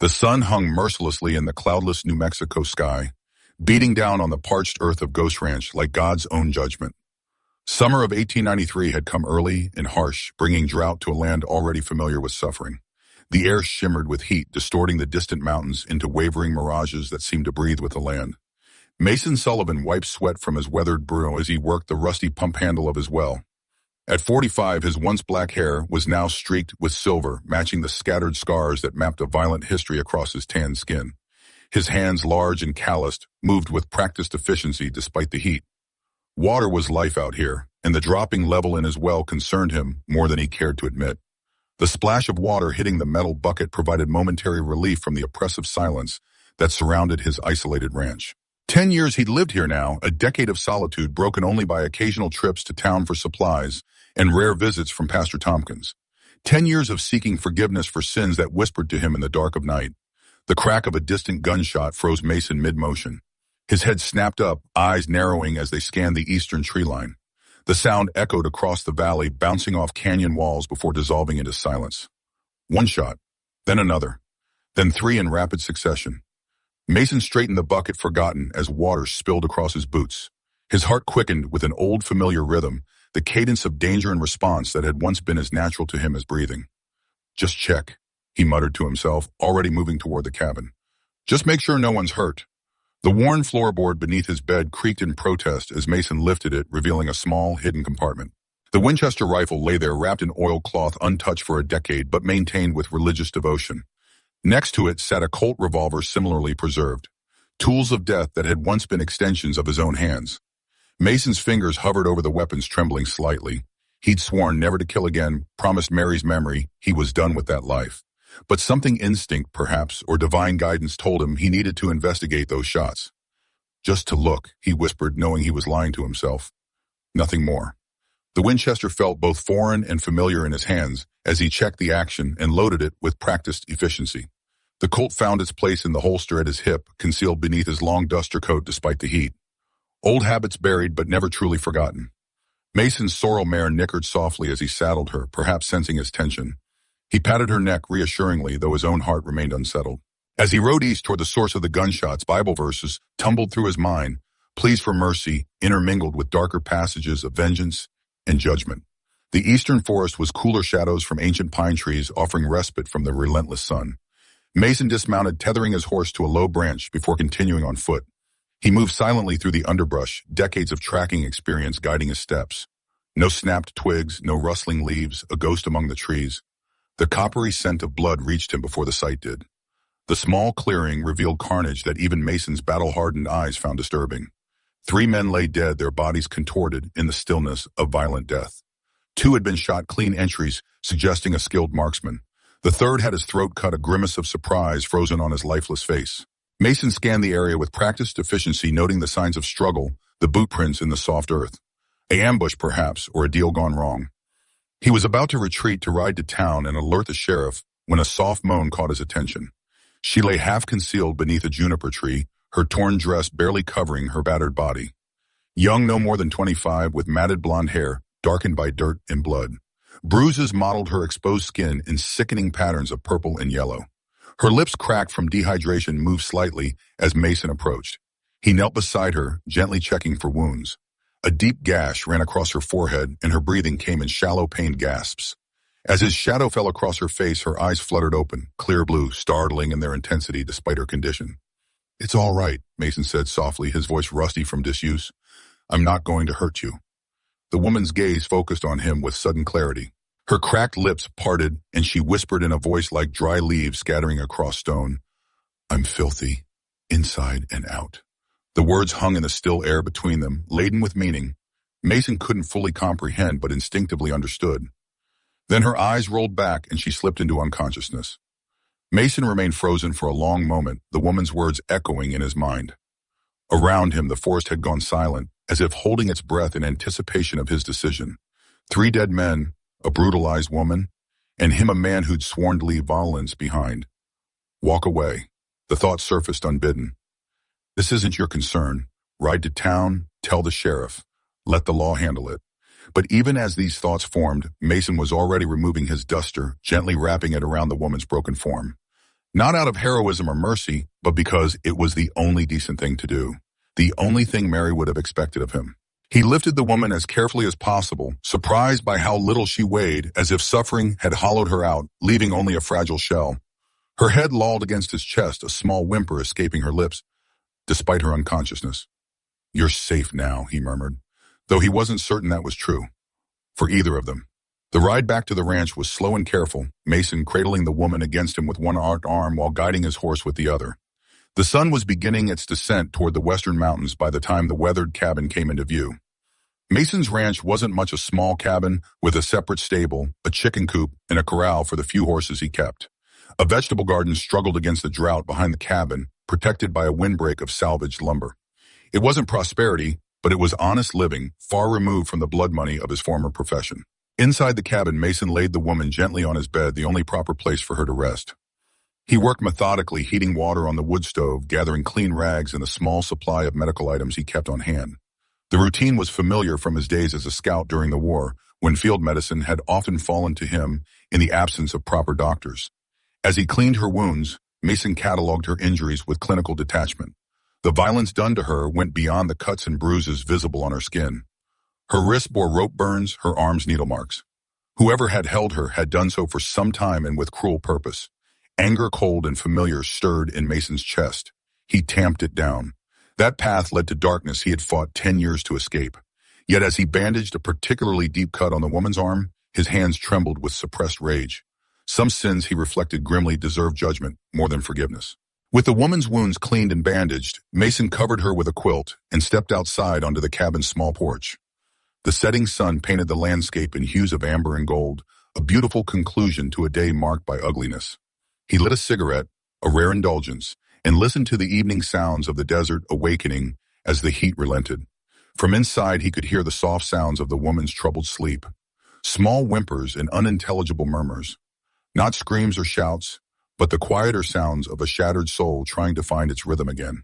The sun hung mercilessly in the cloudless New Mexico sky, beating down on the parched earth of Ghost Ranch like God's own judgment. Summer of 1893 had come early and harsh, bringing drought to a land already familiar with suffering. The air shimmered with heat, distorting the distant mountains into wavering mirages that seemed to breathe with the land. Mason Sullivan wiped sweat from his weathered brow as he worked the rusty pump handle of his well. At 45, his once black hair was now streaked with silver, matching the scattered scars that mapped a violent history across his tanned skin. His hands, large and calloused, moved with practiced efficiency despite the heat. Water was life out here, and the dropping level in his well concerned him more than he cared to admit. The splash of water hitting the metal bucket provided momentary relief from the oppressive silence that surrounded his isolated ranch. 10 years he'd lived here now, a decade of solitude broken only by occasional trips to town for supplies and rare visits from Pastor Tompkins. 10 years of seeking forgiveness for sins that whispered to him in the dark of night. The crack of a distant gunshot froze Mason mid-motion. His head snapped up, eyes narrowing as they scanned the eastern tree line. The sound echoed across the valley, bouncing off canyon walls before dissolving into silence. One shot, then another, then three in rapid succession. Mason straightened the bucket, forgotten, as water spilled across his boots. His heart quickened with an old familiar rhythm, the cadence of danger and response that had once been as natural to him as breathing. "Just check," he muttered to himself, already moving toward the cabin. "Just make sure no one's hurt." The worn floorboard beneath his bed creaked in protest as Mason lifted it, revealing a small, hidden compartment. The Winchester rifle lay there, wrapped in oilcloth, untouched for a decade, but maintained with religious devotion. Next to it sat a Colt revolver similarly preserved, tools of death that had once been extensions of his own hands. Mason's fingers hovered over the weapons, trembling slightly. He'd sworn never to kill again, promised Mary's memory. He was done with that life. But something, instinct perhaps, or divine guidance, told him he needed to investigate those shots. "Just to look," he whispered, knowing he was lying to himself. Nothing more. The Winchester felt both foreign and familiar in his hands as he checked the action and loaded it with practiced efficiency. The Colt found its place in the holster at his hip, concealed beneath his long duster coat despite the heat. Old habits buried but never truly forgotten. Mason's sorrel mare nickered softly as he saddled her, perhaps sensing his tension. He patted her neck reassuringly, though his own heart remained unsettled. As he rode east toward the source of the gunshots, Bible verses tumbled through his mind, pleas for mercy intermingled with darker passages of vengeance and judgment. The eastern forest was cooler shadows from ancient pine trees, offering respite from the relentless sun. Mason dismounted, tethering his horse to a low branch before continuing on foot. He moved silently through the underbrush, decades of tracking experience guiding his steps. No snapped twigs, no rustling leaves, a ghost among the trees. The coppery scent of blood reached him before the sight did. The small clearing revealed carnage that even Mason's battle-hardened eyes found disturbing. 3 men lay dead, their bodies contorted in the stillness of violent death. 2 had been shot, clean entries suggesting a skilled marksman. The third had his throat cut, a grimace of surprise frozen on his lifeless face. Mason scanned the area with practiced efficiency, noting the signs of struggle, the boot prints in the soft earth. An ambush, perhaps, or a deal gone wrong. He was about to retreat to ride to town and alert the sheriff when a soft moan caught his attention. She lay half-concealed beneath a juniper tree, her torn dress barely covering her battered body. Young, no more than 25, with matted blonde hair, darkened by dirt and blood. Bruises mottled her exposed skin in sickening patterns of purple and yellow. Her lips, cracked from dehydration, moved slightly as Mason approached. He knelt beside her, gently checking for wounds. A deep gash ran across her forehead, and her breathing came in shallow, pained gasps. As his shadow fell across her face, her eyes fluttered open, clear blue, startling in their intensity despite her condition. "It's all right," Mason said softly, his voice rusty from disuse. "I'm not going to hurt you." The woman's gaze focused on him with sudden clarity. Her cracked lips parted, and she whispered in a voice like dry leaves scattering across stone, "I'm filthy, inside and out." The words hung in the still air between them, laden with meaning. Mason couldn't fully comprehend, but instinctively understood. Then her eyes rolled back, and she slipped into unconsciousness. Mason remained frozen for a long moment, the woman's words echoing in his mind. Around him, the forest had gone silent, as if holding its breath in anticipation of his decision. 3 dead men, a brutalized woman, and him, a man who'd sworn to leave violence behind. Walk away. The thought surfaced unbidden. This isn't your concern. Ride to town, tell the sheriff. Let the law handle it. But even as these thoughts formed, Mason was already removing his duster, gently wrapping it around the woman's broken form. Not out of heroism or mercy, but because it was the only decent thing to do. The only thing Mary would have expected of him. He lifted the woman as carefully as possible, surprised by how little she weighed, as if suffering had hollowed her out, leaving only a fragile shell. Her head lolled against his chest, a small whimper escaping her lips, despite her unconsciousness. "You're safe now," he murmured, though he wasn't certain that was true. For either of them. The ride back to the ranch was slow and careful, Mason cradling the woman against him with one arm while guiding his horse with the other. The sun was beginning its descent toward the western mountains by the time the weathered cabin came into view. Mason's ranch wasn't much a small cabin with a separate stable, a chicken coop, and a corral for the few horses he kept. A vegetable garden struggled against the drought behind the cabin, protected by a windbreak of salvaged lumber. It wasn't prosperity, but it was honest living, far removed from the blood money of his former profession. Inside the cabin, Mason laid the woman gently on his bed, the only proper place for her to rest. He worked methodically, heating water on the wood stove, gathering clean rags and the small supply of medical items he kept on hand. The routine was familiar from his days as a scout during the war, when field medicine had often fallen to him in the absence of proper doctors. As he cleaned her wounds, Mason cataloged her injuries with clinical detachment. The violence done to her went beyond the cuts and bruises visible on her skin. Her wrists bore rope burns, her arms needle marks. Whoever had held her had done so for some time and with cruel purpose. Anger, cold and familiar, stirred in Mason's chest. He tamped it down. That path led to darkness he had fought 10 years to escape. Yet as he bandaged a particularly deep cut on the woman's arm, his hands trembled with suppressed rage. Some sins, he reflected grimly, deserved judgment more than forgiveness. With the woman's wounds cleaned and bandaged, Mason covered her with a quilt and stepped outside onto the cabin's small porch. The setting sun painted the landscape in hues of amber and gold, a beautiful conclusion to a day marked by ugliness. He lit a cigarette, a rare indulgence, and listened to the evening sounds of the desert awakening as the heat relented. From inside, he could hear the soft sounds of the woman's troubled sleep. Small whimpers and unintelligible murmurs. Not screams or shouts, but the quieter sounds of a shattered soul trying to find its rhythm again.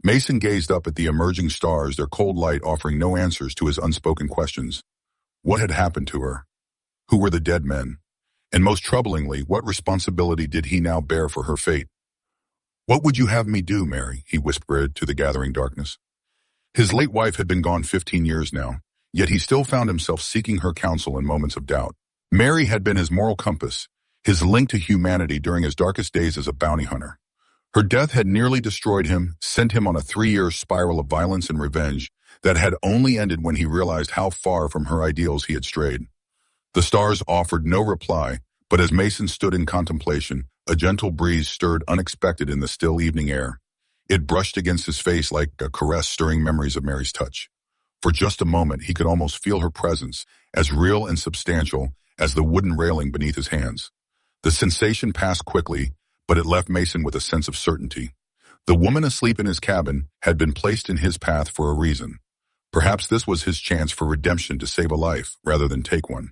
Mason gazed up at the emerging stars, their cold light offering no answers to his unspoken questions. What had happened to her? Who were the dead men? And most troublingly, what responsibility did he now bear for her fate? "What would you have me do, Mary?" he whispered to the gathering darkness. His late wife had been gone 15 years now, yet he still found himself seeking her counsel in moments of doubt. Mary had been his moral compass, his link to humanity during his darkest days as a bounty hunter. Her death had nearly destroyed him, sent him on a 3-year spiral of violence and revenge that had only ended when he realized how far from her ideals he had strayed. The stars offered no reply, but as Mason stood in contemplation, a gentle breeze stirred unexpected in the still evening air. It brushed against his face like a caress, stirring memories of Mary's touch. For just a moment, he could almost feel her presence, as real and substantial as the wooden railing beneath his hands. The sensation passed quickly, but it left Mason with a sense of certainty. The woman asleep in his cabin had been placed in his path for a reason. Perhaps this was his chance for redemption, to save a life rather than take one.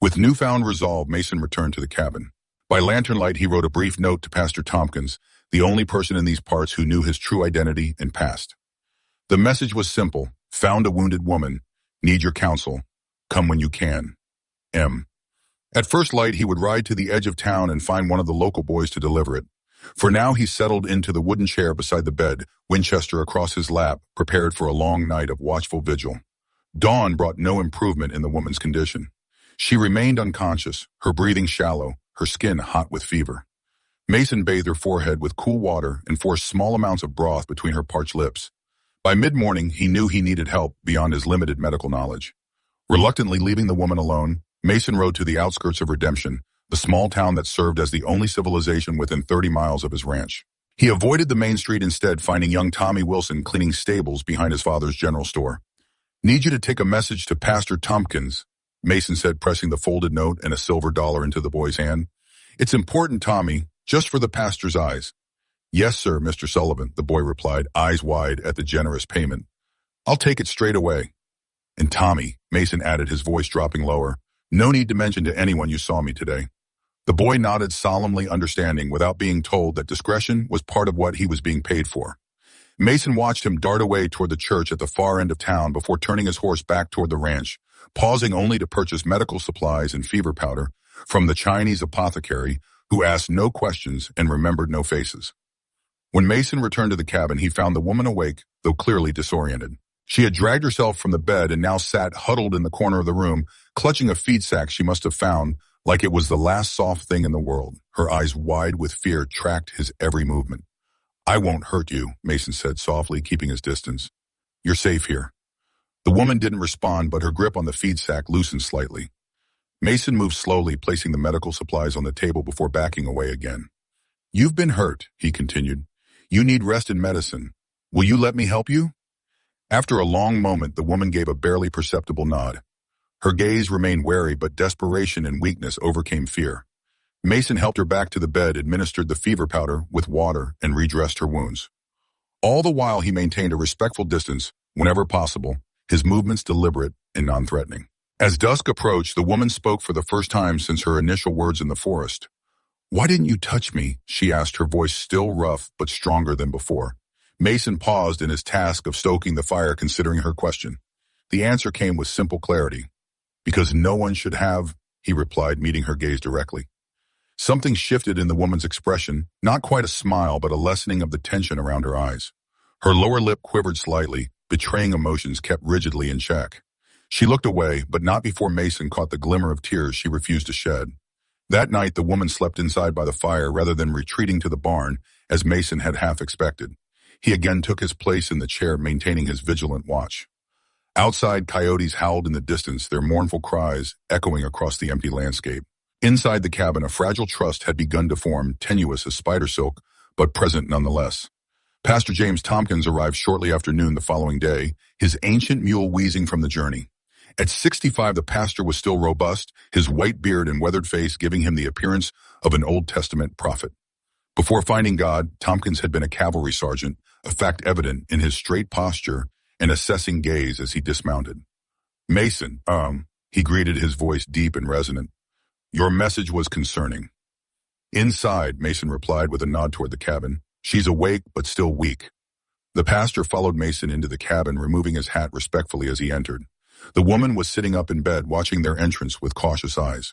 With newfound resolve, Mason returned to the cabin. By lantern light, he wrote a brief note to Pastor Tompkins, the only person in these parts who knew his true identity and past. The message was simple: found a wounded woman, need your counsel, come when you can. M. At first light, he would ride to the edge of town and find one of the local boys to deliver it. For now, he settled into the wooden chair beside the bed, Winchester across his lap, prepared for a long night of watchful vigil. Dawn brought no improvement in the woman's condition. She remained unconscious, her breathing shallow, her skin hot with fever. Mason bathed her forehead with cool water and forced small amounts of broth between her parched lips. By mid-morning, he knew he needed help beyond his limited medical knowledge. Reluctantly leaving the woman alone, Mason rode to the outskirts of Redemption, the small town that served as the only civilization within 30 miles of his ranch. He avoided the main street instead, finding young Tommy Wilson cleaning stables behind his father's general store. "Need you to take a message to Pastor Tompkins," Mason said, pressing the folded note and a silver dollar into the boy's hand. "It's important, Tommy, just for the pastor's eyes." "Yes, sir, Mr. Sullivan," the boy replied, eyes wide at the generous payment. "I'll take it straight away." "And Tommy," Mason added, his voice dropping lower, "no need to mention to anyone you saw me today." The boy nodded, solemnly understanding without being told that discretion was part of what he was being paid for. Mason watched him dart away toward the church at the far end of town before turning his horse back toward the ranch, pausing only to purchase medical supplies and fever powder from the Chinese apothecary who asked no questions and remembered no faces. When Mason returned to the cabin, he found the woman awake, though clearly disoriented. She had dragged herself from the bed and now sat huddled in the corner of the room, clutching a feed sack she must have found like it was the last soft thing in the world. Her eyes wide with fear tracked his every movement. "I won't hurt you," Mason said softly, keeping his distance. "You're safe here." The woman didn't respond, but her grip on the feed sack loosened slightly. Mason moved slowly, placing the medical supplies on the table before backing away again. "You've been hurt," he continued. "You need rest and medicine. Will you let me help you?" After a long moment, the woman gave a barely perceptible nod. Her gaze remained wary, but desperation and weakness overcame fear. Mason helped her back to the bed, administered the fever powder with water, and redressed her wounds. All the while, he maintained a respectful distance, whenever possible, his movements deliberate and non-threatening. As dusk approached, the woman spoke for the first time since her initial words in the forest. "Why didn't you touch me?" she asked, her voice still rough but stronger than before. Mason paused in his task of stoking the fire, considering her question. The answer came with simple clarity. "Because no one should have," he replied, meeting her gaze directly. Something shifted in the woman's expression, not quite a smile, but a lessening of the tension around her eyes. Her lower lip quivered slightly, betraying emotions kept rigidly in check. She looked away, but not before Mason caught the glimmer of tears she refused to shed. That night, the woman slept inside by the fire rather than retreating to the barn, as Mason had half expected. He again took his place in the chair, maintaining his vigilant watch. Outside, coyotes howled in the distance, their mournful cries echoing across the empty landscape. Inside the cabin, a fragile trust had begun to form, tenuous as spider silk, but present nonetheless. Pastor James Tompkins arrived shortly after noon the following day, his ancient mule wheezing from the journey. At 65, the pastor was still robust, his white beard and weathered face giving him the appearance of an Old Testament prophet. Before finding God, Tompkins had been a cavalry sergeant, a fact evident in his straight posture and assessing gaze as he dismounted. "Mason, he greeted, his voice deep and resonant. "Your message was concerning." "Inside," Mason replied with a nod toward the cabin. "She's awake, but still weak." The pastor followed Mason into the cabin, removing his hat respectfully as he entered. The woman was sitting up in bed, watching their entrance with cautious eyes.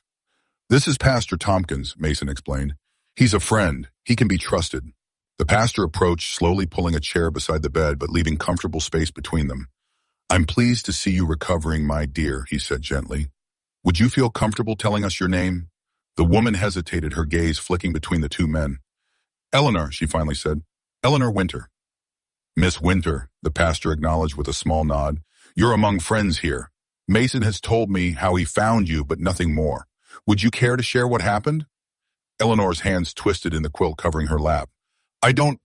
"This is Pastor Tompkins," Mason explained. "He's a friend. He can be trusted." The pastor approached, slowly pulling a chair beside the bed, but leaving comfortable space between them. "I'm pleased to see you recovering, my dear," he said gently. "Would you feel comfortable telling us your name?" The woman hesitated, her gaze flicking between the two men. "Eleanor," she finally said. "Eleanor Winter." "Miss Winter," the pastor acknowledged with a small nod. "You're among friends here. Mason has told me how he found you, but nothing more. Would you care to share what happened?" Eleanor's hands twisted in the quilt covering her lap. I don't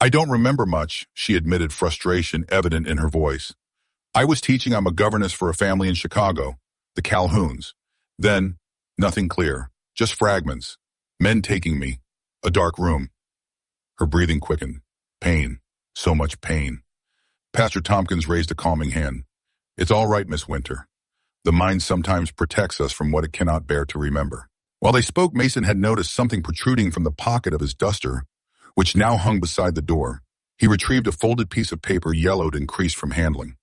remember much," she admitted, frustration evident in her voice. "I was teaching. I'm a governess for a family in Chicago, the Calhouns. Then, nothing clear, just fragments. Men taking me. A dark room." Her breathing quickened. Pain. So much pain. Pastor Tompkins raised a calming hand. "It's all right, Miss Winter. The mind sometimes protects us from what it cannot bear to remember." While they spoke, Mason had noticed something protruding from the pocket of his duster, which now hung beside the door. He retrieved a folded piece of paper, yellowed and creased from handling.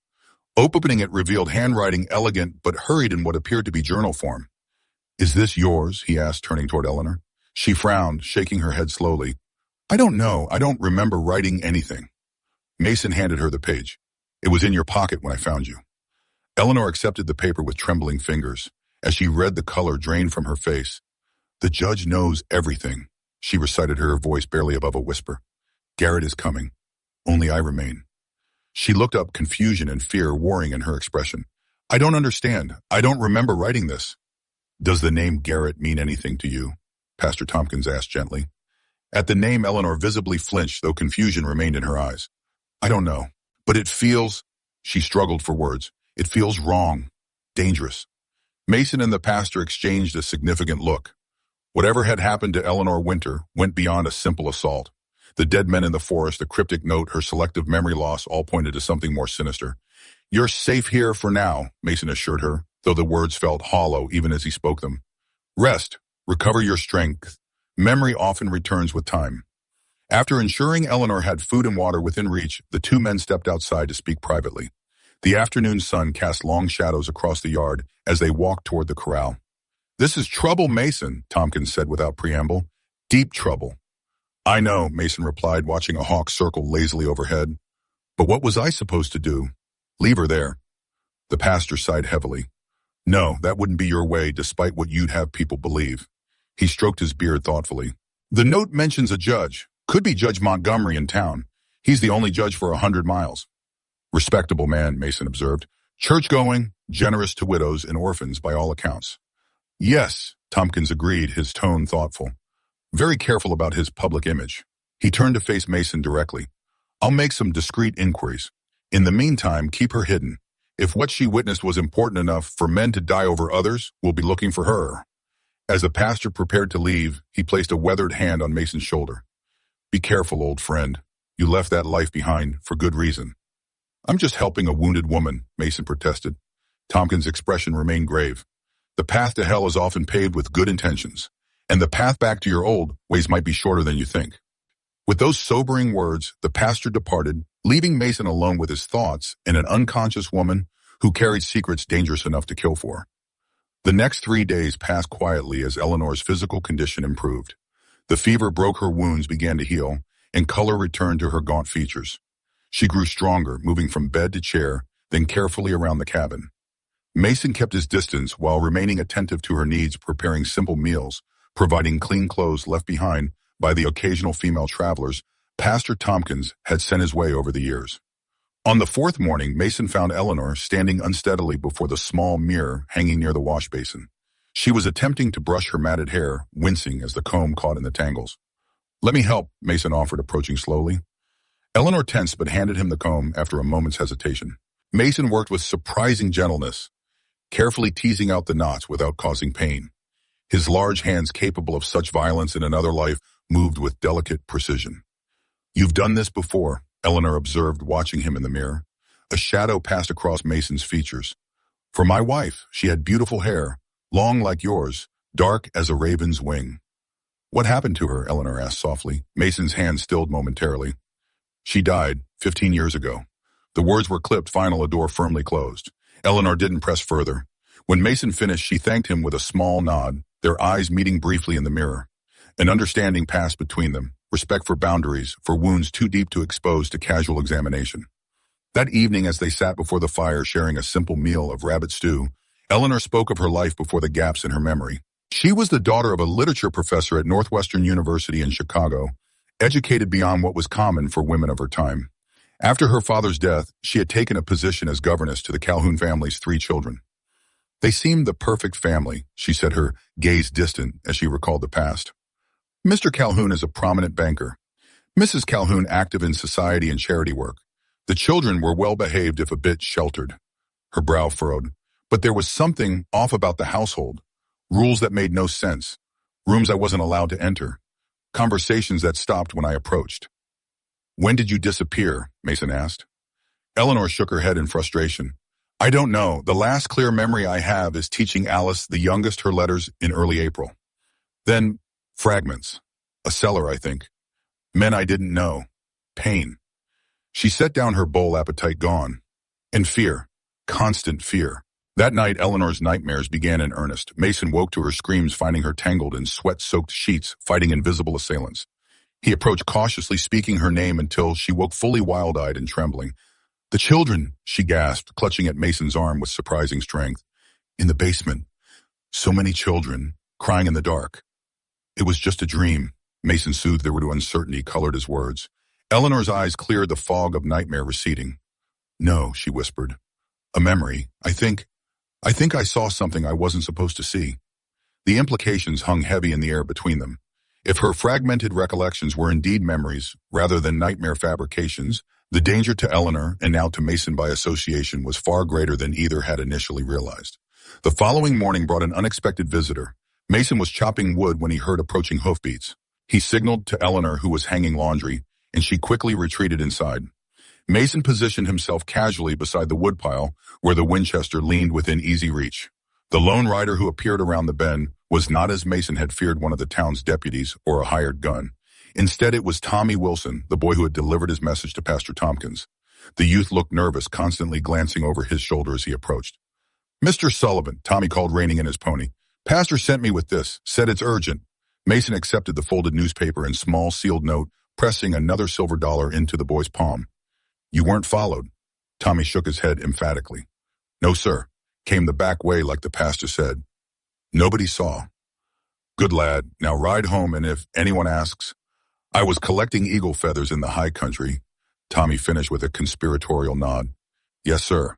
Opening it revealed handwriting, elegant but hurried in what appeared to be journal form. "Is this yours?" he asked, turning toward Eleanor. She frowned, shaking her head slowly. "I don't know. I don't remember writing anything." Mason handed her the page. "It was in your pocket when I found you." Eleanor accepted the paper with trembling fingers. As she read, the color drained from her face. "The judge knows everything," she recited, her voice barely above a whisper. "Garrett is coming. Only I remain." She looked up, confusion and fear warring in her expression. "I don't understand. I don't remember writing this." "Does the name Garrett mean anything to you?" Pastor Tompkins asked gently. At the name, Eleanor visibly flinched, though confusion remained in her eyes. "I don't know. But it feels—" She struggled for words. "It feels wrong. Dangerous." Mason and the pastor exchanged a significant look. Whatever had happened to Eleanor Winter went beyond a simple assault. The dead men in the forest, the cryptic note, her selective memory loss all pointed to something more sinister. "You're safe here for now," Mason assured her, though the words felt hollow even as he spoke them. "Rest. Recover your strength. Memory often returns with time." After ensuring Eleanor had food and water within reach, the two men stepped outside to speak privately. The afternoon sun cast long shadows across the yard as they walked toward the corral. "This is trouble, Mason," Tompkins said without preamble. Deep trouble. I know, Mason replied, watching a hawk circle lazily overhead. But what was I supposed to do? Leave her there. The pastor sighed heavily. No, that wouldn't be your way, despite what you'd have people believe. He stroked his beard thoughtfully. The note mentions a judge. Could be Judge Montgomery in town. He's the only judge for 100 miles. Respectable man, Mason observed. Church-going, generous to widows and orphans by all accounts. Yes, Tompkins agreed, his tone thoughtful. Very careful about his public image. He turned to face Mason directly. I'll make some discreet inquiries. In the meantime, keep her hidden. If what she witnessed was important enough for men to die over others, we'll be looking for her. As the pastor prepared to leave, he placed a weathered hand on Mason's shoulder. Be careful, old friend. You left that life behind for good reason. I'm just helping a wounded woman, Mason protested. Tompkins' expression remained grave. The path to hell is often paved with good intentions, and the path back to your old ways might be shorter than you think. With those sobering words, the pastor departed, leaving Mason alone with his thoughts and an unconscious woman who carried secrets dangerous enough to kill for. The next 3 days passed quietly as Eleanor's physical condition improved. The fever broke her wounds, began to heal, and color returned to her gaunt features. She grew stronger, moving from bed to chair, then carefully around the cabin. Mason kept his distance while remaining attentive to her needs, preparing simple meals, providing clean clothes left behind by the occasional female travelers Pastor Tompkins had sent his way over the years. On the 4th morning, Mason found Eleanor standing unsteadily before the small mirror hanging near the wash basin. She was attempting to brush her matted hair, wincing as the comb caught in the tangles. Let me help, Mason offered, approaching slowly. Eleanor tensed but handed him the comb after a moment's hesitation. Mason worked with surprising gentleness, carefully teasing out the knots without causing pain. His large hands, capable of such violence in another life, moved with delicate precision. You've done this before, Eleanor observed, watching him in the mirror. A shadow passed across Mason's features. For my wife, she had beautiful hair, long like yours, dark as a raven's wing. What happened to her? Eleanor asked softly. Mason's hand stilled momentarily. She died 15 years ago. The words were clipped, final, a door firmly closed. Eleanor didn't press further. When Mason finished, she thanked him with a small nod, their eyes meeting briefly in the mirror. An understanding passed between them, respect for boundaries, for wounds too deep to expose to casual examination. That evening, as they sat before the fire sharing a simple meal of rabbit stew, Eleanor spoke of her life before the gaps in her memory. She was the daughter of a literature professor at Northwestern University in Chicago, educated beyond what was common for women of her time. After her father's death, she had taken a position as governess to the Calhoun family's 3 children. They seemed the perfect family, she said, her gaze distant as she recalled the past. Mr. Calhoun is a prominent banker. Mrs. Calhoun active in society and charity work. The children were well-behaved if a bit sheltered. Her brow furrowed. But there was something off about the household. Rules that made no sense. Rooms I wasn't allowed to enter. Conversations that stopped when I approached. When did you disappear? Mason asked. Eleanor shook her head in frustration. I don't know. The last clear memory I have is teaching Alice, the youngest, her letters in early April. Then, fragments. A cellar, I think. Men I didn't know. Pain. She set down her bowl, appetite gone. And fear. Constant fear. That night, Eleanor's nightmares began in earnest. Mason woke to her screams, finding her tangled in sweat-soaked sheets, fighting invisible assailants. He approached cautiously, speaking her name until she woke fully wild-eyed and trembling. The children, she gasped, clutching at Mason's arm with surprising strength. In the basement. So many children, crying in the dark. It was just a dream. Mason soothed her to uncertainty, colored his words. Eleanor's eyes cleared, the fog of nightmare receding. No, she whispered. A memory. I think I saw something I wasn't supposed to see. The implications hung heavy in the air between them. If her fragmented recollections were indeed memories, rather than nightmare fabrications, the danger to Eleanor, and now to Mason by association, was far greater than either had initially realized. The following morning brought an unexpected visitor. Mason was chopping wood when he heard approaching hoofbeats. He signaled to Eleanor, who was hanging laundry, and she quickly retreated inside. Mason positioned himself casually beside the woodpile, where the Winchester leaned within easy reach. The lone rider who appeared around the bend was not, as Mason had feared, one of the town's deputies or a hired gun. Instead, it was Tommy Wilson, the boy who had delivered his message to Pastor Tompkins. The youth looked nervous, constantly glancing over his shoulder as he approached. Mr. Sullivan, Tommy called, reining in his pony. Pastor sent me with this, said it's urgent. Mason accepted the folded newspaper and small sealed note, pressing another silver dollar into the boy's palm. You weren't followed. Tommy shook his head emphatically. No, sir. Came the back way like the pastor said. Nobody saw. Good lad. Now ride home, and if anyone asks, I was collecting eagle feathers in the high country. Tommy finished with a conspiratorial nod. Yes, sir.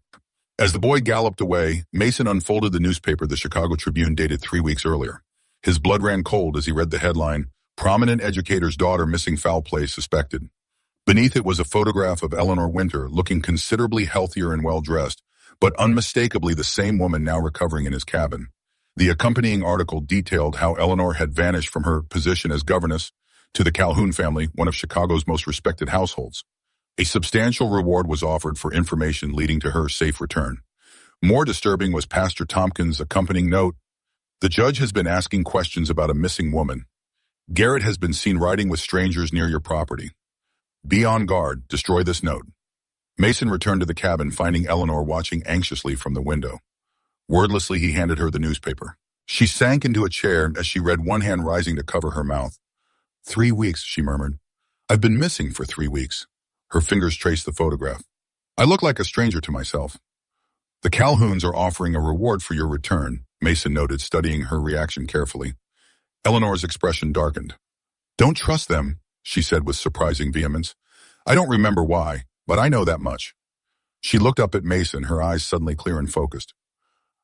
As the boy galloped away, Mason unfolded the newspaper the Chicago Tribune dated 3 weeks earlier. His blood ran cold as he read the headline, Prominent Educator's Daughter Missing Foul Play Suspected. Beneath it was a photograph of Eleanor Winter looking considerably healthier and well-dressed, but unmistakably the same woman now recovering in his cabin. The accompanying article detailed how Eleanor had vanished from her position as governess to the Calhoun family, one of Chicago's most respected households. A substantial reward was offered for information leading to her safe return. More disturbing was Pastor Tompkins' accompanying note. The judge has been asking questions about a missing woman. Garrett has been seen riding with strangers near your property. Be on guard. Destroy this note. Mason returned to the cabin, finding Eleanor watching anxiously from the window. Wordlessly, he handed her the newspaper. She sank into a chair as she read, one hand rising to cover her mouth. 3 weeks, she murmured. I've been missing for 3 weeks. Her fingers traced the photograph. I look like a stranger to myself. The Calhouns are offering a reward for your return, Mason noted, studying her reaction carefully. Eleanor's expression darkened. Don't trust them, she said with surprising vehemence. I don't remember why, but I know that much. She looked up at Mason, her eyes suddenly clear and focused.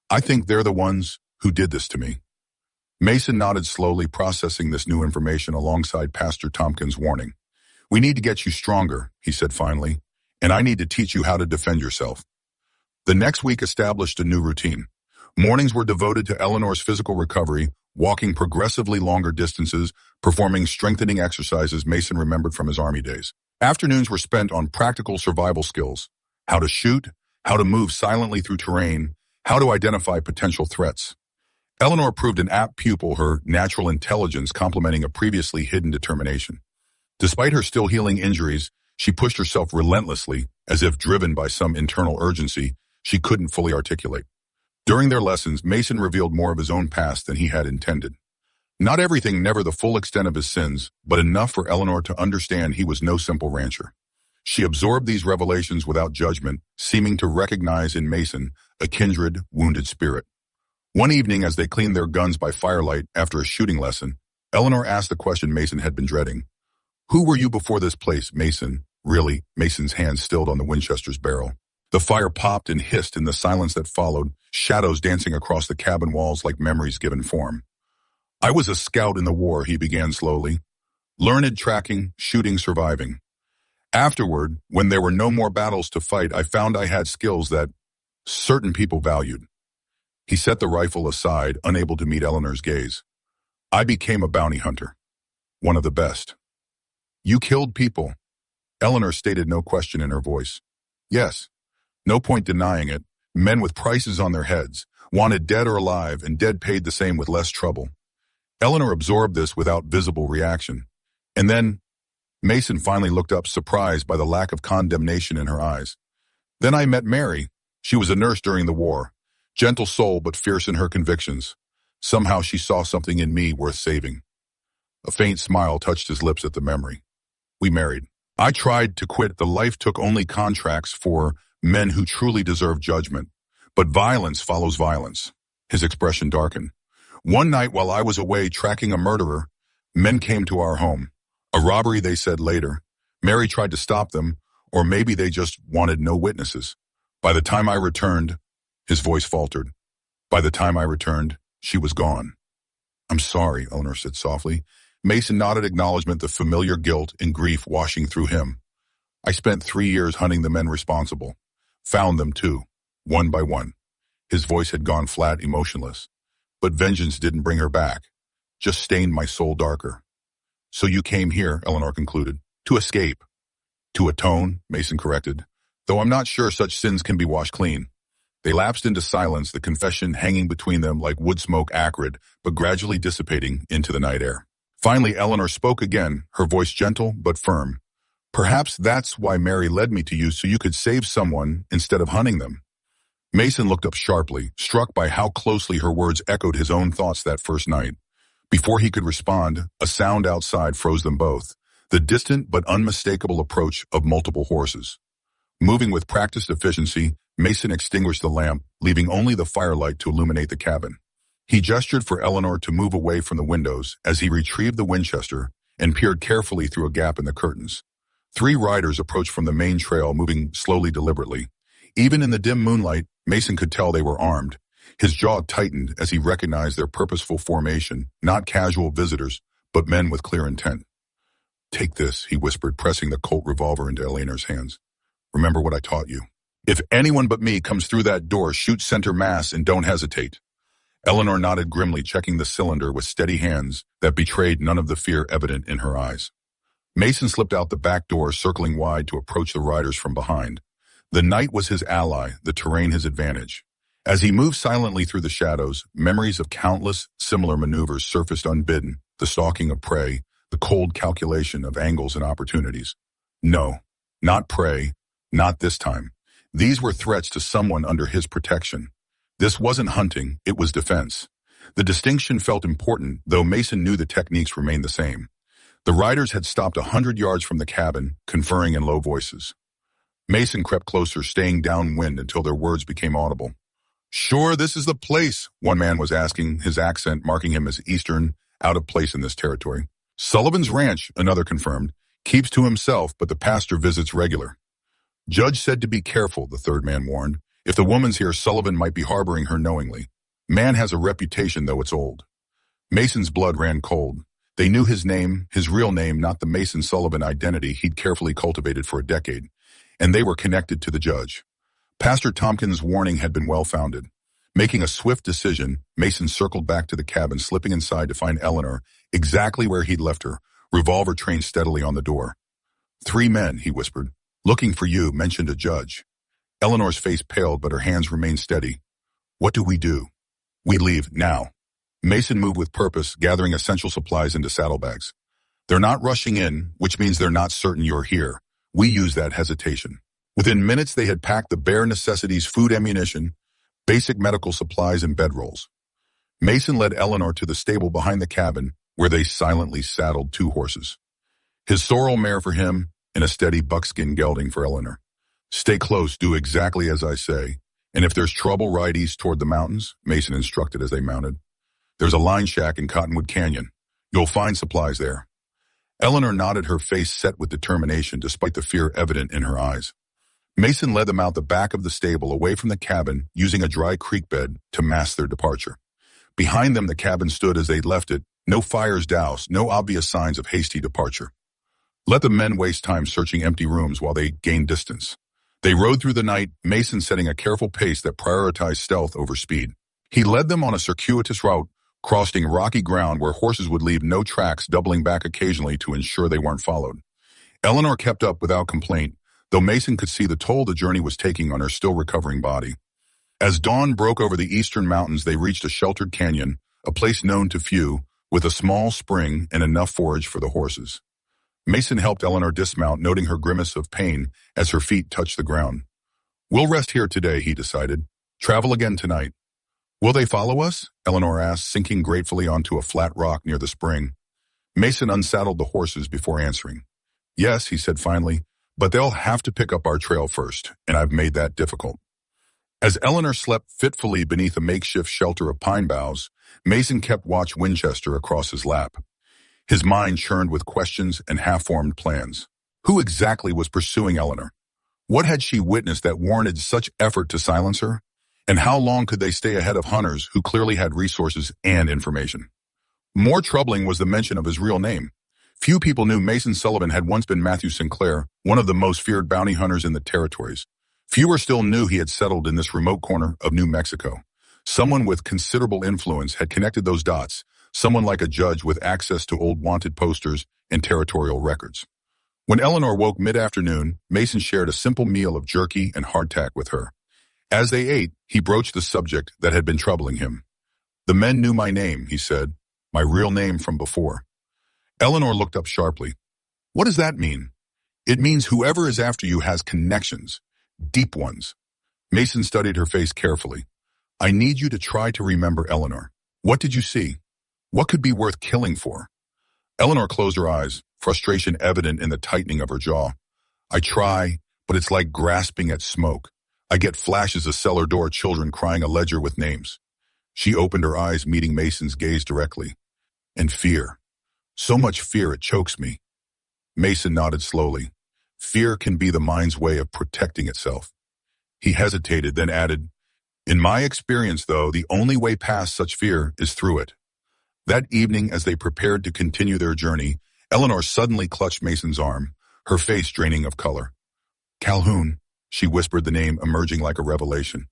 I think they're the ones who did this to me. Mason nodded slowly, processing this new information alongside Pastor Tompkins' warning. We need to get you stronger, he said finally, and I need to teach you how to defend yourself. The next week established a new routine. Mornings were devoted to Eleanor's physical recovery, walking progressively longer distances, performing strengthening exercises Mason remembered from his Army days. Afternoons were spent on practical survival skills, how to shoot, how to move silently through terrain, how to identify potential threats. Eleanor proved an apt pupil, her natural intelligence complementing a previously hidden determination. Despite her still healing injuries, she pushed herself relentlessly, as if driven by some internal urgency she couldn't fully articulate. During their lessons, Mason revealed more of his own past than he had intended. Not everything, never the full extent of his sins, but enough for Eleanor to understand he was no simple rancher. She absorbed these revelations without judgment, seeming to recognize in Mason a kindred, wounded spirit. One evening, as they cleaned their guns by firelight after a shooting lesson, Eleanor asked the question Mason had been dreading. Who were you before this place, Mason? Really, Mason's hand stilled on the Winchester's barrel. The fire popped and hissed in the silence that followed, shadows dancing across the cabin walls like memories given form. I was a scout in the war, he began slowly. Learned tracking, shooting, surviving. Afterward, when there were no more battles to fight, I found I had skills that certain people valued. He set the rifle aside, unable to meet Eleanor's gaze. I became a bounty hunter. One of the best. You killed people. Eleanor stated, no question in her voice. Yes. No point denying it. Men with prices on their heads, wanted dead or alive, and dead paid the same with less trouble. Eleanor absorbed this without visible reaction. And then, Mason finally looked up, surprised by the lack of condemnation in her eyes. Then I met Mary. She was a nurse during the war. Gentle soul, but fierce in her convictions. Somehow she saw something in me worth saving. A faint smile touched his lips at the memory. We married. I tried to quit. The life took only contracts for men who truly deserve judgment. But violence follows violence. His expression darkened. One night while I was away tracking a murderer, men came to our home. A robbery, they said later. Mary tried to stop them, or maybe they just wanted no witnesses. By the time I returned, his voice faltered. By the time I returned, she was gone. I'm sorry, Eleanor said softly. Mason nodded acknowledgement, the familiar guilt and grief washing through him. I spent 3 years hunting the men responsible. Found them too, one by one. His voice had gone flat, emotionless. But vengeance didn't bring her back, just stained my soul darker. So you came here, Eleanor concluded, to escape. To atone, Mason corrected, though I'm not sure such sins can be washed clean. They lapsed into silence, the confession hanging between them like wood smoke, acrid, but gradually dissipating into the night air. Finally, Eleanor spoke again, her voice gentle but firm. Perhaps that's why Mary led me to you, so you could save someone instead of hunting them. Mason looked up sharply, struck by how closely her words echoed his own thoughts that first night. Before he could respond, a sound outside froze them both, the distant but unmistakable approach of multiple horses. Moving with practiced efficiency, Mason extinguished the lamp, leaving only the firelight to illuminate the cabin. He gestured for Eleanor to move away from the windows as he retrieved the Winchester and peered carefully through a gap in the curtains. 3 riders approached from the main trail, moving slowly, deliberately. Even in the dim moonlight, Mason could tell they were armed. His jaw tightened as he recognized their purposeful formation, not casual visitors, but men with clear intent. "Take this," he whispered, pressing the Colt revolver into Eleanor's hands. "Remember what I taught you. If anyone but me comes through that door, shoot center mass and don't hesitate." Eleanor nodded grimly, checking the cylinder with steady hands that betrayed none of the fear evident in her eyes. Mason slipped out the back door, circling wide to approach the riders from behind. The night was his ally, the terrain his advantage. As he moved silently through the shadows, memories of countless similar maneuvers surfaced unbidden, the stalking of prey, the cold calculation of angles and opportunities. No, not prey, not this time. These were threats to someone under his protection. This wasn't hunting, it was defense. The distinction felt important, though Mason knew the techniques remained the same. The riders had stopped 100 yards from the cabin, conferring in low voices. Mason crept closer, staying downwind until their words became audible. "Sure, this is the place," one man was asking, his accent marking him as Eastern, out of place in this territory. "Sullivan's Ranch," another confirmed. "Keeps to himself, but the pastor visits regular." "Judge said to be careful," the third man warned. "If the woman's here, Sullivan might be harboring her knowingly. Man has a reputation, though it's old." Mason's blood ran cold. They knew his name, his real name, not the Mason Sullivan identity he'd carefully cultivated for a decade. And they were connected to the judge. Pastor Tompkins' warning had been well-founded. Making a swift decision, Mason circled back to the cabin, slipping inside to find Eleanor exactly where he'd left her, revolver trained steadily on the door. "3 men," he whispered. "Looking for you," mentioned a judge. Eleanor's face paled, but her hands remained steady. "What do we do?" "We leave, now." Mason moved with purpose, gathering essential supplies into saddlebags. "They're not rushing in, which means they're not certain you're here. We use that hesitation." Within minutes, they had packed the bare necessities: food, ammunition, basic medical supplies, and bedrolls. Mason led Eleanor to the stable behind the cabin, where they silently saddled 2 horses. His sorrel mare for him, and a steady buckskin gelding for Eleanor. "Stay close, do exactly as I say. And if there's trouble, ride east toward the mountains," Mason instructed as they mounted. "There's a line shack in Cottonwood Canyon. You'll find supplies there." Eleanor nodded, her face set with determination despite the fear evident in her eyes. Mason led them out the back of the stable, away from the cabin, using a dry creek bed to mask their departure. Behind them, the cabin stood as they'd left it, no fires doused, no obvious signs of hasty departure. Let the men waste time searching empty rooms while they gained distance. They rode through the night, Mason setting a careful pace that prioritized stealth over speed. He led them on a circuitous route, crossing rocky ground where horses would leave no tracks, doubling back occasionally to ensure they weren't followed. Eleanor kept up without complaint, though Mason could see the toll the journey was taking on her still recovering body. As dawn broke over the eastern mountains, they reached a sheltered canyon, a place known to few, with a small spring and enough forage for the horses. Mason helped Eleanor dismount, noting her grimace of pain as her feet touched the ground. "We'll rest here today," he decided. "Travel again tonight." "Will they follow us?" Eleanor asked, sinking gratefully onto a flat rock near the spring. Mason unsaddled the horses before answering. "Yes," he said finally, "but they'll have to pick up our trail first, and I've made that difficult." As Eleanor slept fitfully beneath a makeshift shelter of pine boughs, Mason kept watch Winchester across his lap. His mind churned with questions and half-formed plans. Who exactly was pursuing Eleanor? What had she witnessed that warranted such effort to silence her? And how long could they stay ahead of hunters who clearly had resources and information? More troubling was the mention of his real name. Few people knew Mason Sullivan had once been Matthew Sinclair, one of the most feared bounty hunters in the territories. Fewer still knew he had settled in this remote corner of New Mexico. Someone with considerable influence had connected those dots, someone like a judge with access to old wanted posters and territorial records. When Eleanor woke mid-afternoon, Mason shared a simple meal of jerky and hardtack with her. As they ate, he broached the subject that had been troubling him. "The men knew my name," he said, "my real name from before." Eleanor looked up sharply. "What does that mean?" "It means whoever is after you has connections, deep ones." Mason studied her face carefully. "I need you to try to remember, Eleanor. What did you see?" What could be worth killing for? Eleanor closed her eyes, frustration evident in the tightening of her jaw. I try, but it's like grasping at smoke. I get flashes of cellar door children crying a ledger with names. She opened her eyes, meeting Mason's gaze directly. And fear. So much fear it chokes me. Mason nodded slowly. Fear can be the mind's way of protecting itself. He hesitated, then added, in my experience, though, the only way past such fear is through it. That evening, as they prepared to continue their journey, Eleanor suddenly clutched Mason's arm, her face draining of color. Calhoun, she whispered the name, emerging like a revelation.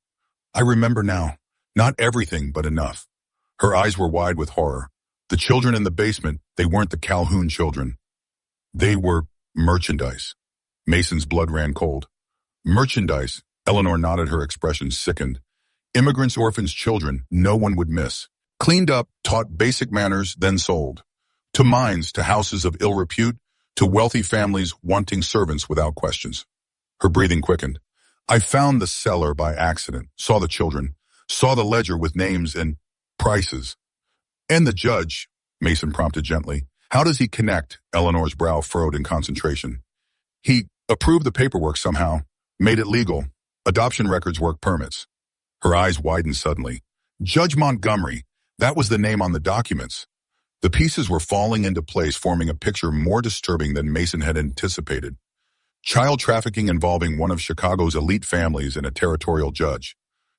I remember now. Not everything, but enough. Her eyes were wide with horror. The children in the basement, they weren't the Calhoun children. They were merchandise. Mason's blood ran cold. Merchandise, Eleanor nodded, her expression sickened. Immigrants, orphans, children, no one would miss. Cleaned up, taught basic manners, then sold. To mines, to houses of ill repute, to wealthy families wanting servants without questions. Her breathing quickened. I found the cellar by accident, saw the children, saw the ledger with names and prices. And the judge, Mason prompted gently. How does he connect? Eleanor's brow furrowed in concentration. He approved the paperwork somehow, made it legal. Adoption records, work permits. Her eyes widened suddenly. Judge Montgomery, that was the name on the documents. The pieces were falling into place, forming a picture more disturbing than Mason had anticipated. Child trafficking involving one of Chicago's elite families and a territorial judge.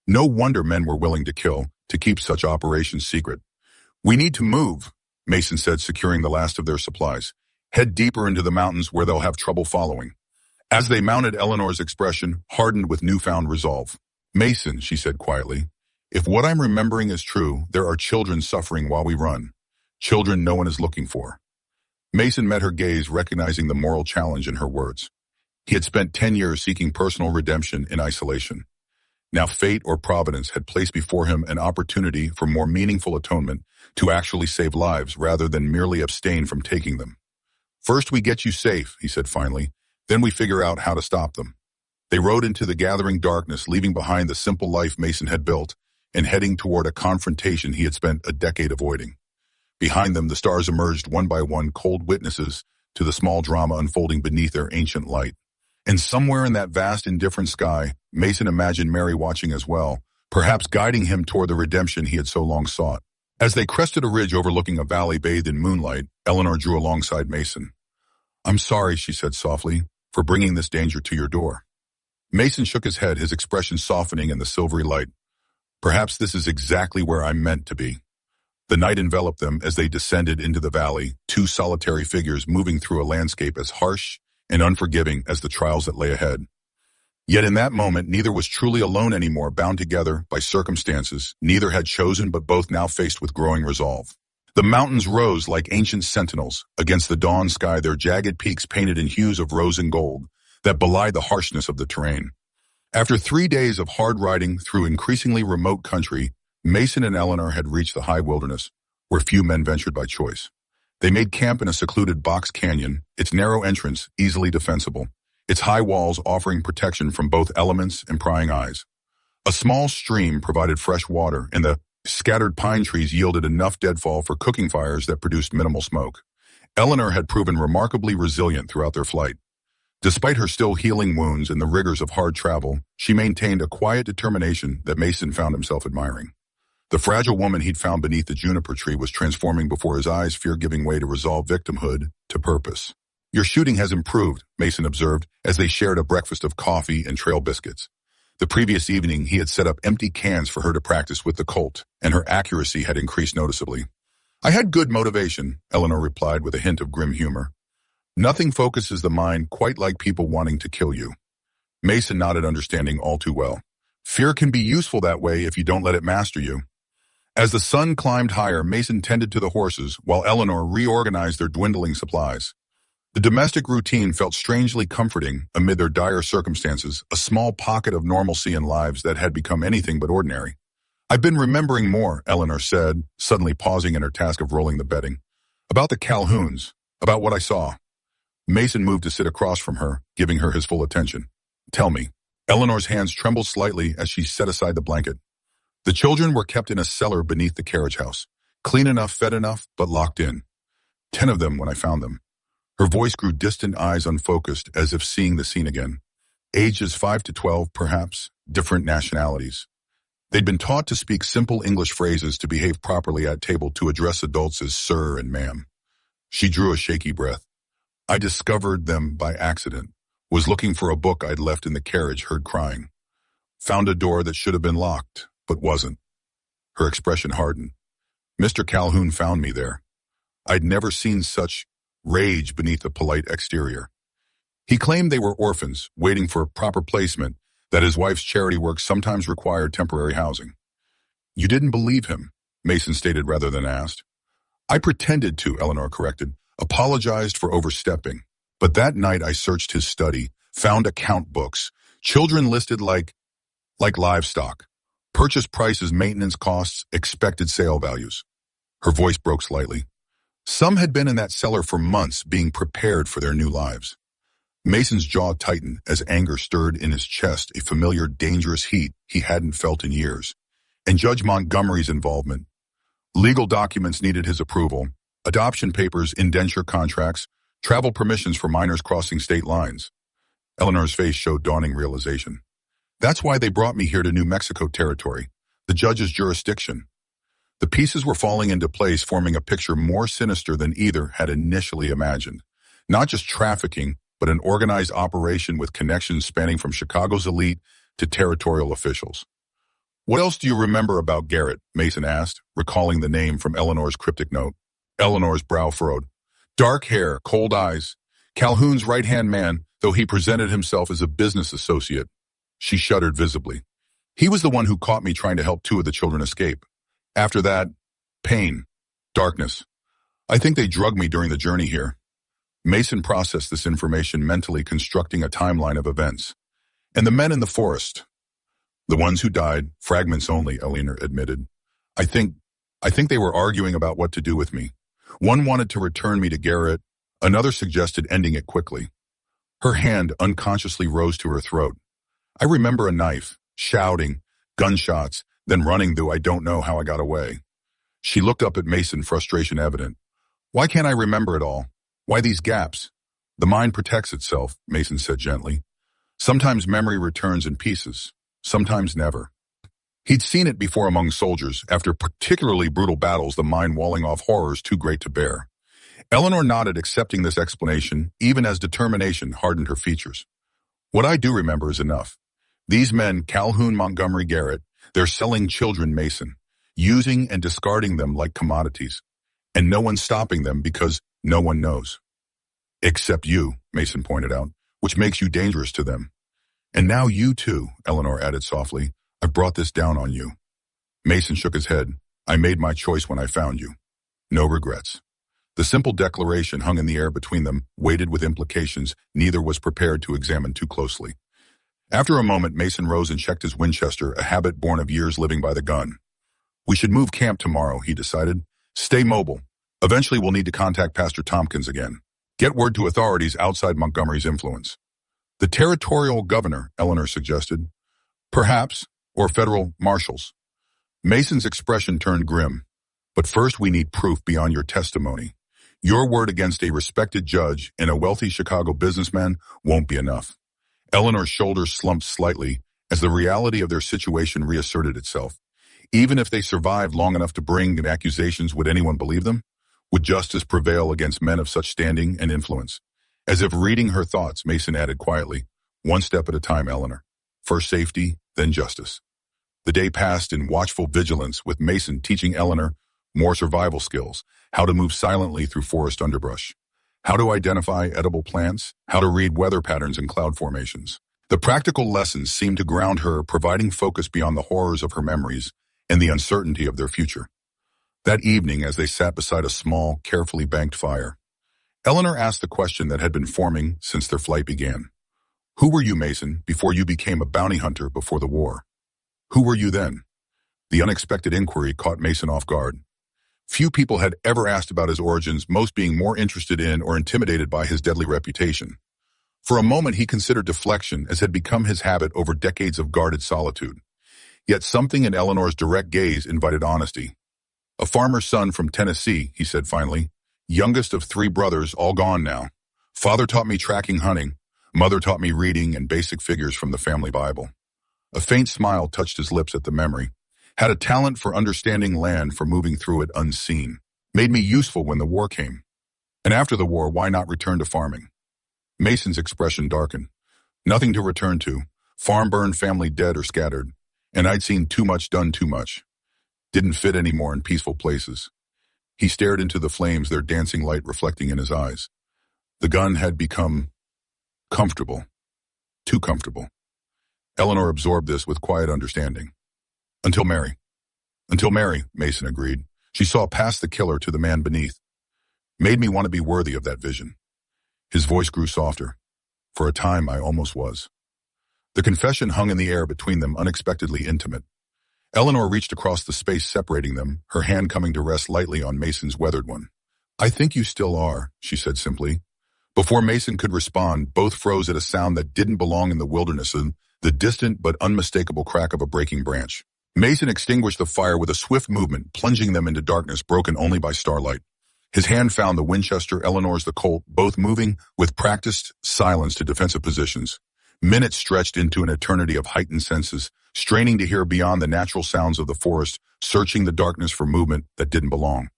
No wonder men were willing to kill, to keep such operations secret. We need to move, Mason said, securing the last of their supplies. Head deeper into the mountains where they'll have trouble following. As they mounted, Eleanor's expression hardened with newfound resolve. Mason, she said quietly, if what I'm remembering is true, there are children suffering while we run. Children no one is looking for. Mason met her gaze, recognizing the moral challenge in her words. He had spent 10 years seeking personal redemption in isolation. Now fate or providence had placed before him an opportunity for more meaningful atonement, to actually save lives rather than merely abstain from taking them. First we get you safe, he said finally, then we figure out how to stop them. They rode into the gathering darkness, leaving behind the simple life Mason had built and heading toward a confrontation he had spent a decade avoiding. Behind them, the stars emerged one by one, cold witnesses to the small drama unfolding beneath their ancient light. And somewhere in that vast, indifferent sky, Mason imagined Mary watching as well, perhaps guiding him toward the redemption he had so long sought. As they crested a ridge overlooking a valley bathed in moonlight, Eleanor drew alongside Mason. I'm sorry, she said softly, for bringing this danger to your door. Mason shook his head, his expression softening in the silvery light. Perhaps this is exactly where I'm meant to be. The night enveloped them as they descended into the valley, two solitary figures moving through a landscape as harsh and unforgiving as the trials that lay ahead. Yet in that moment, neither was truly alone anymore, bound together by circumstances. Neither had chosen, but both now faced with growing resolve. The mountains rose like ancient sentinels against the dawn sky, their jagged peaks painted in hues of rose and gold that belied the harshness of the terrain. After 3 days of hard riding through increasingly remote country, Mason and Eleanor had reached the high wilderness, where few men ventured by choice. They made camp in a secluded box canyon, its narrow entrance easily defensible, its high walls offering protection from both elements and prying eyes. A small stream provided fresh water, and the scattered pine trees yielded enough deadfall for cooking fires that produced minimal smoke. Eleanor had proven remarkably resilient throughout their flight. Despite her still healing wounds and the rigors of hard travel, she maintained a quiet determination that Mason found himself admiring. The fragile woman he'd found beneath the juniper tree was transforming before his eyes, fear giving way to resolve, victimhood to purpose. Your shooting has improved, Mason observed, as they shared a breakfast of coffee and trail biscuits. The previous evening, he had set up empty cans for her to practice with the Colt, and her accuracy had increased noticeably. I had good motivation, Eleanor replied with a hint of grim humor. Nothing focuses the mind quite like people wanting to kill you. Mason nodded, understanding all too well. Fear can be useful that way if you don't let it master you. As the sun climbed higher, Mason tended to the horses while Eleanor reorganized their dwindling supplies. The domestic routine felt strangely comforting amid their dire circumstances, a small pocket of normalcy in lives that had become anything but ordinary. I've been remembering more, Eleanor said, suddenly pausing in her task of rolling the bedding. About the Calhouns, about what I saw. Mason moved to sit across from her, giving her his full attention. Tell me. Eleanor's hands trembled slightly as she set aside the blanket. The children were kept in a cellar beneath the carriage house. Clean enough, fed enough, but locked in. 10 of them when I found them. Her voice grew distant, eyes unfocused, as if seeing the scene again. Ages 5 to 12, perhaps, different nationalities. They'd been taught to speak simple English phrases, to behave properly at table, to address adults as sir and ma'am. She drew a shaky breath. I discovered them by accident. Was looking for a book I'd left in the carriage, heard crying. Found a door that should have been locked, but wasn't. Her expression hardened. Mr. Calhoun found me there. I'd never seen such rage beneath a polite exterior. He claimed they were orphans, waiting for proper placement, that his wife's charity work sometimes required temporary housing. You didn't believe him, Mason stated rather than asked. I pretended to, Eleanor corrected, apologized for overstepping. But that night I searched his study, found account books, children listed like livestock, purchase prices, maintenance costs, expected sale values. Her voice broke slightly. Some had been in that cellar for months, being prepared for their new lives. Mason's jaw tightened as anger stirred in his chest, a familiar, dangerous heat he hadn't felt in years. And Judge Montgomery's involvement. Legal documents needed his approval, adoption papers, indenture contracts, travel permissions for minors crossing state lines. Eleanor's face showed dawning realization. That's why they brought me here to New Mexico territory, the judge's jurisdiction. The pieces were falling into place, forming a picture more sinister than either had initially imagined. Not just trafficking, but an organized operation with connections spanning from Chicago's elite to territorial officials. What else do you remember about Garrett? Mason asked, recalling the name from Eleanor's cryptic note. Eleanor's brow furrowed. Dark hair, cold eyes. Calhoun's right-hand man, though he presented himself as a business associate. She shuddered visibly. He was the one who caught me trying to help 2 of the children escape. After that, pain, darkness. I think they drugged me during the journey here. Mason processed this information mentally, constructing a timeline of events. And the men in the forest. The ones who died, fragments only, Eleanor admitted. I think they were arguing about what to do with me. One wanted to return me to Garrett. Another suggested ending it quickly. Her hand unconsciously rose to her throat. I remember a knife, shouting, gunshots, then running, though I don't know how I got away. She looked up at Mason, frustration evident. Why can't I remember it all? Why these gaps? The mind protects itself, Mason said gently. Sometimes memory returns in pieces, sometimes never. He'd seen it before among soldiers, after particularly brutal battles, the mind walling off horrors too great to bear. Eleanor nodded, accepting this explanation, even as determination hardened her features. What I do remember is enough. These men, Calhoun, Montgomery, Garrett, they're selling children, Mason, using and discarding them like commodities. And no one's stopping them because no one knows. Except you, Mason pointed out, which makes you dangerous to them. And now you too, Eleanor added softly. I've brought this down on you. Mason shook his head. I made my choice when I found you. No regrets. The simple declaration hung in the air between them, weighted with implications neither was prepared to examine too closely. After a moment, Mason rose and checked his Winchester, a habit born of years living by the gun. We should move camp tomorrow, he decided. Stay mobile. Eventually we'll need to contact Pastor Tompkins again. Get word to authorities outside Montgomery's influence. The territorial governor, Eleanor suggested. Perhaps, or federal marshals. Mason's expression turned grim. But first we need proof beyond your testimony. Your word against a respected judge and a wealthy Chicago businessman won't be enough. Eleanor's shoulders slumped slightly as the reality of their situation reasserted itself. Even if they survived long enough to bring accusations, would anyone believe them? Would justice prevail against men of such standing and influence? As if reading her thoughts, Mason added quietly, one step at a time, Eleanor. First safety, then justice. The day passed in watchful vigilance, with Mason teaching Eleanor more survival skills, how to move silently through forest underbrush, how to identify edible plants, how to read weather patterns and cloud formations. The practical lessons seemed to ground her, providing focus beyond the horrors of her memories and the uncertainty of their future. That evening, as they sat beside a small, carefully banked fire, Eleanor asked the question that had been forming since their flight began. Who were you, Mason, before you became a bounty hunter before the war? Who were you then? The unexpected inquiry caught Mason off guard. Few people had ever asked about his origins, most being more interested in or intimidated by his deadly reputation. For a moment he considered deflection, as had become his habit over decades of guarded solitude. Yet something in Eleanor's direct gaze invited honesty. A farmer's son from Tennessee, he said finally. Youngest of 3 brothers, all gone now. Father taught me tracking hunting. Mother taught me reading and basic figures from the family Bible. A faint smile touched his lips at the memory. Had a talent for understanding land, for moving through it unseen. Made me useful when the war came. And after the war, why not return to farming? Mason's expression darkened. Nothing to return to. Farm burned, family dead or scattered. And I'd seen too much, done too much. Didn't fit anymore in peaceful places. He stared into the flames, their dancing light reflecting in his eyes. The gun had become comfortable. Too comfortable. Eleanor absorbed this with quiet understanding. Until Mary. Until Mary, Mason agreed. She saw past the killer to the man beneath. Made me want to be worthy of that vision. His voice grew softer. For a time, I almost was. The confession hung in the air between them, unexpectedly intimate. Eleanor reached across the space separating them, her hand coming to rest lightly on Mason's weathered one. I think you still are, she said simply. Before Mason could respond, both froze at a sound that didn't belong in the wilderness, the distant but unmistakable crack of a breaking branch. Mason extinguished the fire with a swift movement, plunging them into darkness broken only by starlight. His hand found the Winchester, Eleanor's the Colt, both moving with practiced silence to defensive positions. Minutes stretched into an eternity of heightened senses, straining to hear beyond the natural sounds of the forest, searching the darkness for movement that didn't belong.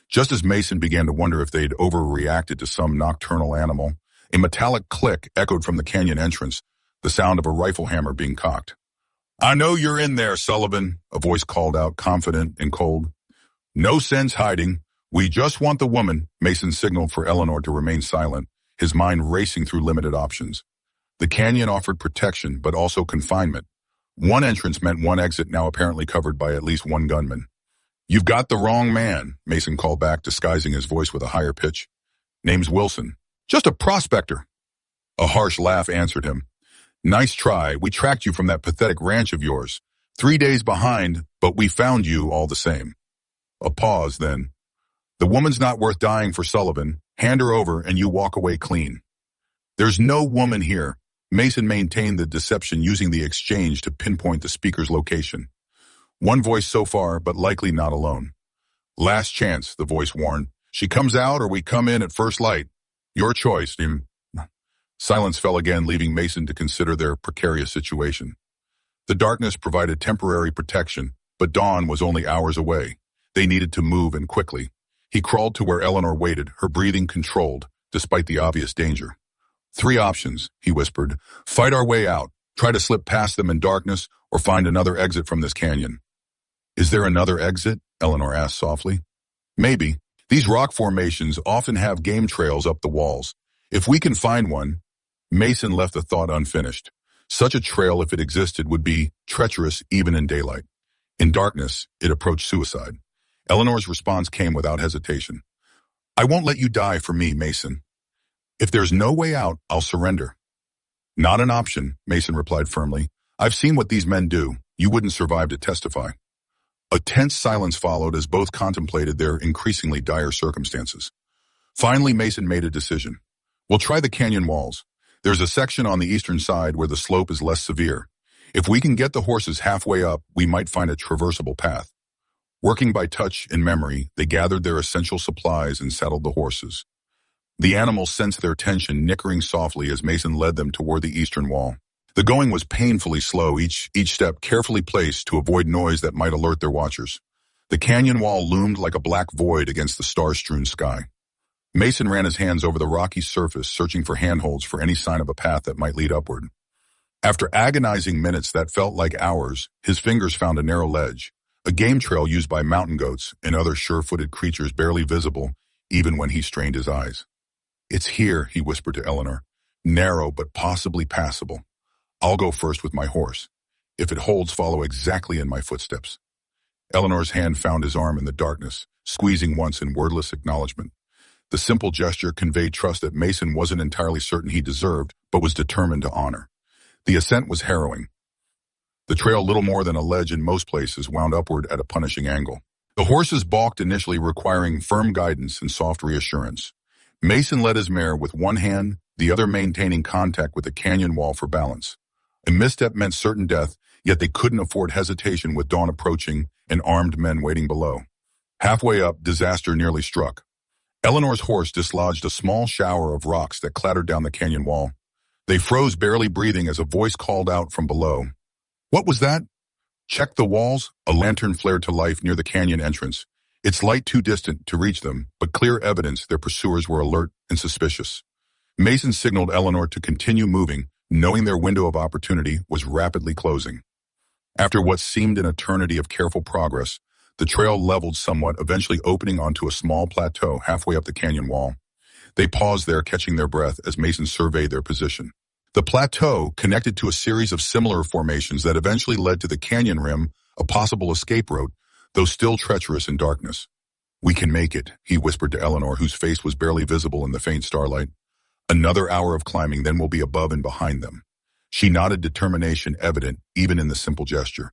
Just as Mason began to wonder if they'd overreacted to some nocturnal animal, a metallic click echoed from the canyon entrance, the sound of a rifle hammer being cocked. I know you're in there, Sullivan, a voice called out, confident and cold. No sense hiding. We just want the woman, Mason signaled for Eleanor to remain silent, his mind racing through limited options. The canyon offered protection, but also confinement. One entrance meant one exit, now apparently covered by at least one gunman. You've got the wrong man, Mason called back, disguising his voice with a higher pitch. Name's Wilson. Just a prospector. A harsh laugh answered him. Nice try. We tracked you from that pathetic ranch of yours. 3 days behind, but we found you all the same. A pause, then. The woman's not worth dying for, Sullivan. Hand her over and you walk away clean. There's no woman here. Mason maintained the deception, using the exchange to pinpoint the speaker's location. One voice so far, but likely not alone. Last chance, the voice warned. She comes out or we come in at first light. Your choice. Silence fell again, leaving Mason to consider their precarious situation. The darkness provided temporary protection, but dawn was only hours away. They needed to move, and quickly. He crawled to where Eleanor waited, her breathing controlled, despite the obvious danger. 3 options, he whispered. Fight our way out, try to slip past them in darkness, or find another exit from this canyon. Is there another exit? Eleanor asked softly. Maybe. These rock formations often have game trails up the walls. If we can find one. Mason left the thought unfinished. Such a trail, if it existed, would be treacherous even in daylight. In darkness, it approached suicide. Eleanor's response came without hesitation. I won't let you die for me, Mason. If there's no way out, I'll surrender. Not an option, Mason replied firmly. I've seen what these men do. You wouldn't survive to testify. A tense silence followed as both contemplated their increasingly dire circumstances. Finally, Mason made a decision. We'll try the canyon walls. There's a section on the eastern side where the slope is less severe. If we can get the horses halfway up, we might find a traversable path. Working by touch and memory, they gathered their essential supplies and saddled the horses. The animals sensed their tension, nickering softly as Mason led them toward the eastern wall. The going was painfully slow, each step carefully placed to avoid noise that might alert their watchers. The canyon wall loomed like a black void against the star-strewn sky. Mason ran his hands over the rocky surface, searching for handholds for any sign of a path that might lead upward. After agonizing minutes that felt like hours, his fingers found a narrow ledge, a game trail used by mountain goats and other sure-footed creatures barely visible, even when he strained his eyes. It's here, he whispered to Eleanor. Narrow, but possibly passable. I'll go first with my horse. If it holds, follow exactly in my footsteps. Eleanor's hand found his arm in the darkness, squeezing once in wordless acknowledgement. The simple gesture conveyed trust that Mason wasn't entirely certain he deserved, but was determined to honor. The ascent was harrowing. The trail, little more than a ledge in most places, wound upward at a punishing angle. The horses balked initially, requiring firm guidance and soft reassurance. Mason led his mare with one hand, the other maintaining contact with the canyon wall for balance. A misstep meant certain death, yet they couldn't afford hesitation with dawn approaching and armed men waiting below. Halfway up, disaster nearly struck. Eleanor's horse dislodged a small shower of rocks that clattered down the canyon wall. They froze, barely breathing, as a voice called out from below. What was that? Check the walls. A lantern flared to life near the canyon entrance, its light too distant to reach them, but clear evidence their pursuers were alert and suspicious. Mason signaled Eleanor to continue moving, knowing their window of opportunity was rapidly closing. After what seemed an eternity of careful progress, the trail leveled somewhat, eventually opening onto a small plateau halfway up the canyon wall. They paused there, catching their breath as Mason surveyed their position. The plateau connected to a series of similar formations that eventually led to the canyon rim, a possible escape route, though still treacherous in darkness. We can make it, he whispered to Eleanor, whose face was barely visible in the faint starlight. Another hour of climbing, then we'll be above and behind them. She nodded, determination evident even in the simple gesture.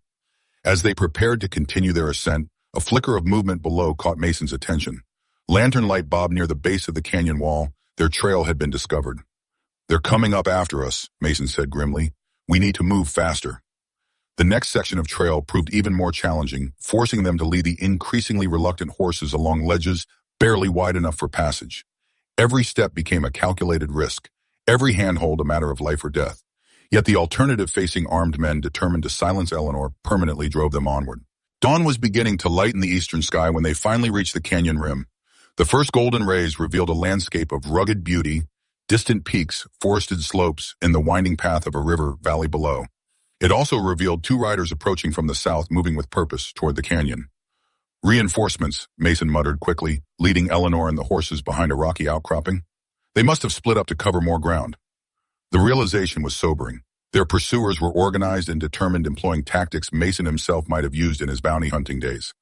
As they prepared to continue their ascent, a flicker of movement below caught Mason's attention. Lantern light bobbed near the base of the canyon wall. Their trail had been discovered. They're coming up after us, Mason said grimly. We need to move faster. The next section of trail proved even more challenging, forcing them to lead the increasingly reluctant horses along ledges barely wide enough for passage. Every step became a calculated risk, every handhold a matter of life or death. Yet the alternative, facing armed men determined to silence Eleanor, permanently drove them onward. Dawn was beginning to lighten the eastern sky when they finally reached the canyon rim. The first golden rays revealed a landscape of rugged beauty, distant peaks, forested slopes, and the winding path of a river valley below. It also revealed two riders approaching from the south, moving with purpose toward the canyon. Reinforcements, Mason muttered quickly, leading Eleanor and the horses behind a rocky outcropping. They must have split up to cover more ground. The realization was sobering. Their pursuers were organized and determined, employing tactics Mason himself might have used in his bounty hunting days.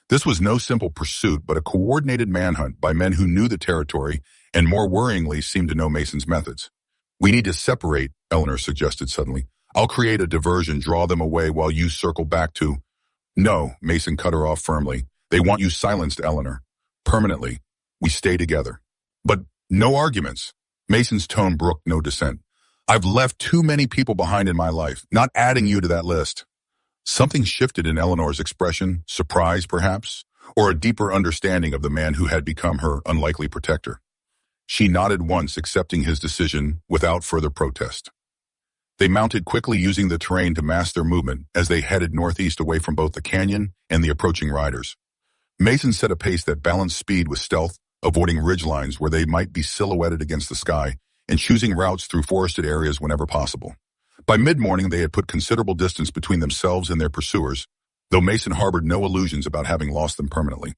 This was no simple pursuit, but a coordinated manhunt by men who knew the territory and, more worryingly, seemed to know Mason's methods. We need to separate, Eleanor suggested suddenly. I'll create a diversion, draw them away while you circle back to... No, Mason cut her off firmly. They want you silenced, Eleanor. Permanently. We stay together. But no arguments. Mason's tone brooked no dissent. I've left too many people behind in my life, not adding you to that list. Something shifted in Eleanor's expression, surprise perhaps, or a deeper understanding of the man who had become her unlikely protector. She nodded once, accepting his decision without further protest. They mounted quickly, using the terrain to mask their movement as they headed northeast, away from both the canyon and the approaching riders. Mason set a pace that balanced speed with stealth, avoiding ridgelines where they might be silhouetted against the sky, and choosing routes through forested areas whenever possible. By mid-morning, they had put considerable distance between themselves and their pursuers, though Mason harbored no illusions about having lost them permanently.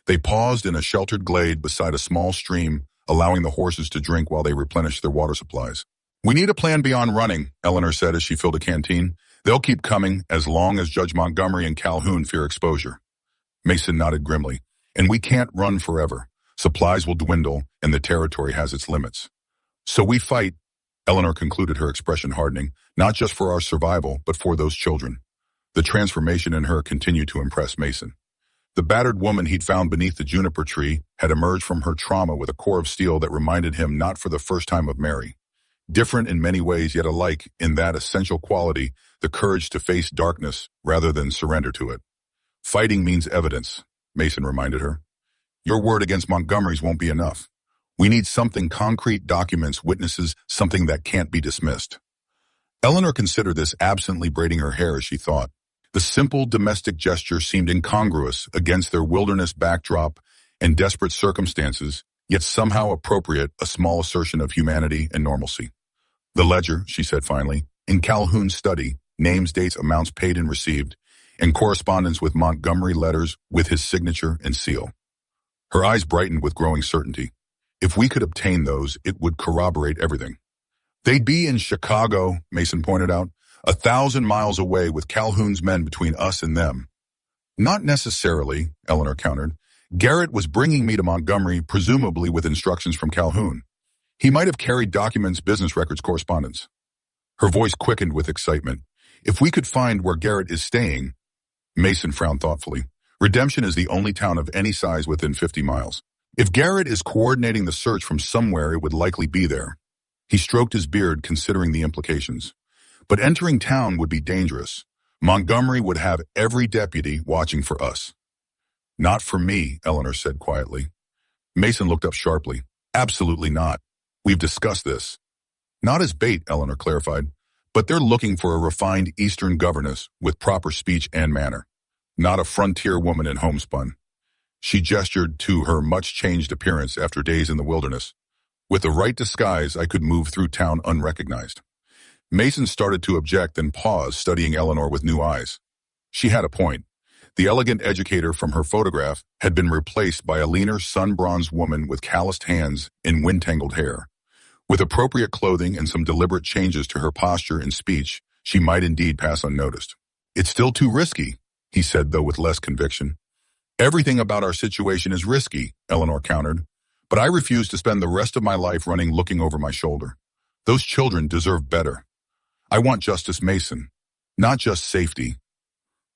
They paused in a sheltered glade beside a small stream, allowing the horses to drink while they replenished their water supplies. We need a plan beyond running, Eleanor said as she filled a canteen. They'll keep coming as long as Judge Montgomery and Calhoun fear exposure. Mason nodded grimly. And we can't run forever. Supplies will dwindle, and the territory has its limits. So we fight, Eleanor concluded, her expression hardening, not just for our survival, but for those children. The transformation in her continued to impress Mason. The battered woman he'd found beneath the juniper tree had emerged from her trauma with a core of steel that reminded him not for the first time of Mary. Different in many ways, yet alike in that essential quality, the courage to face darkness rather than surrender to it. Fighting means evidence, Mason reminded her. Your word against Montgomery's won't be enough. We need something concrete, documents, witnesses, something that can't be dismissed. Eleanor considered this, absently braiding her hair as she thought. The simple domestic gesture seemed incongruous against their wilderness backdrop and desperate circumstances, yet somehow appropriate, a small assertion of humanity and normalcy. The ledger, she said finally, in Calhoun's study, names, dates, amounts paid and received, and correspondence with Montgomery, letters with his signature and seal. Her eyes brightened with growing certainty. If we could obtain those, it would corroborate everything. They'd be in Chicago, Mason pointed out, 1,000 miles away, with Calhoun's men between us and them. Not necessarily, Eleanor countered. Garrett was bringing me to Montgomery, presumably with instructions from Calhoun. He might have carried documents, business records, correspondence. Her voice quickened with excitement. If we could find where Garrett is staying... Mason frowned thoughtfully. Redemption is the only town of any size within 50 miles. If Garrett is coordinating the search from somewhere, it would likely be there. He stroked his beard, considering the implications. But entering town would be dangerous. Montgomery would have every deputy watching for us. Not for me, Eleanor said quietly. Mason looked up sharply. Absolutely not. We've discussed this. Not as bait, Eleanor clarified, but they're looking for a refined Eastern governess with proper speech and manner, not a frontier woman in homespun. She gestured to her much-changed appearance after days in the wilderness. With the right disguise, I could move through town unrecognized. Mason started to object, then paused, studying Eleanor with new eyes. She had a point. The elegant educator from her photograph had been replaced by a leaner, sun-bronzed woman with calloused hands and wind-tangled hair. With appropriate clothing and some deliberate changes to her posture and speech, she might indeed pass unnoticed. It's still too risky, he said, though with less conviction. Everything about our situation is risky, Eleanor countered, but I refuse to spend the rest of my life looking over my shoulder. Those children deserve better. I want Justice Mason, not just safety.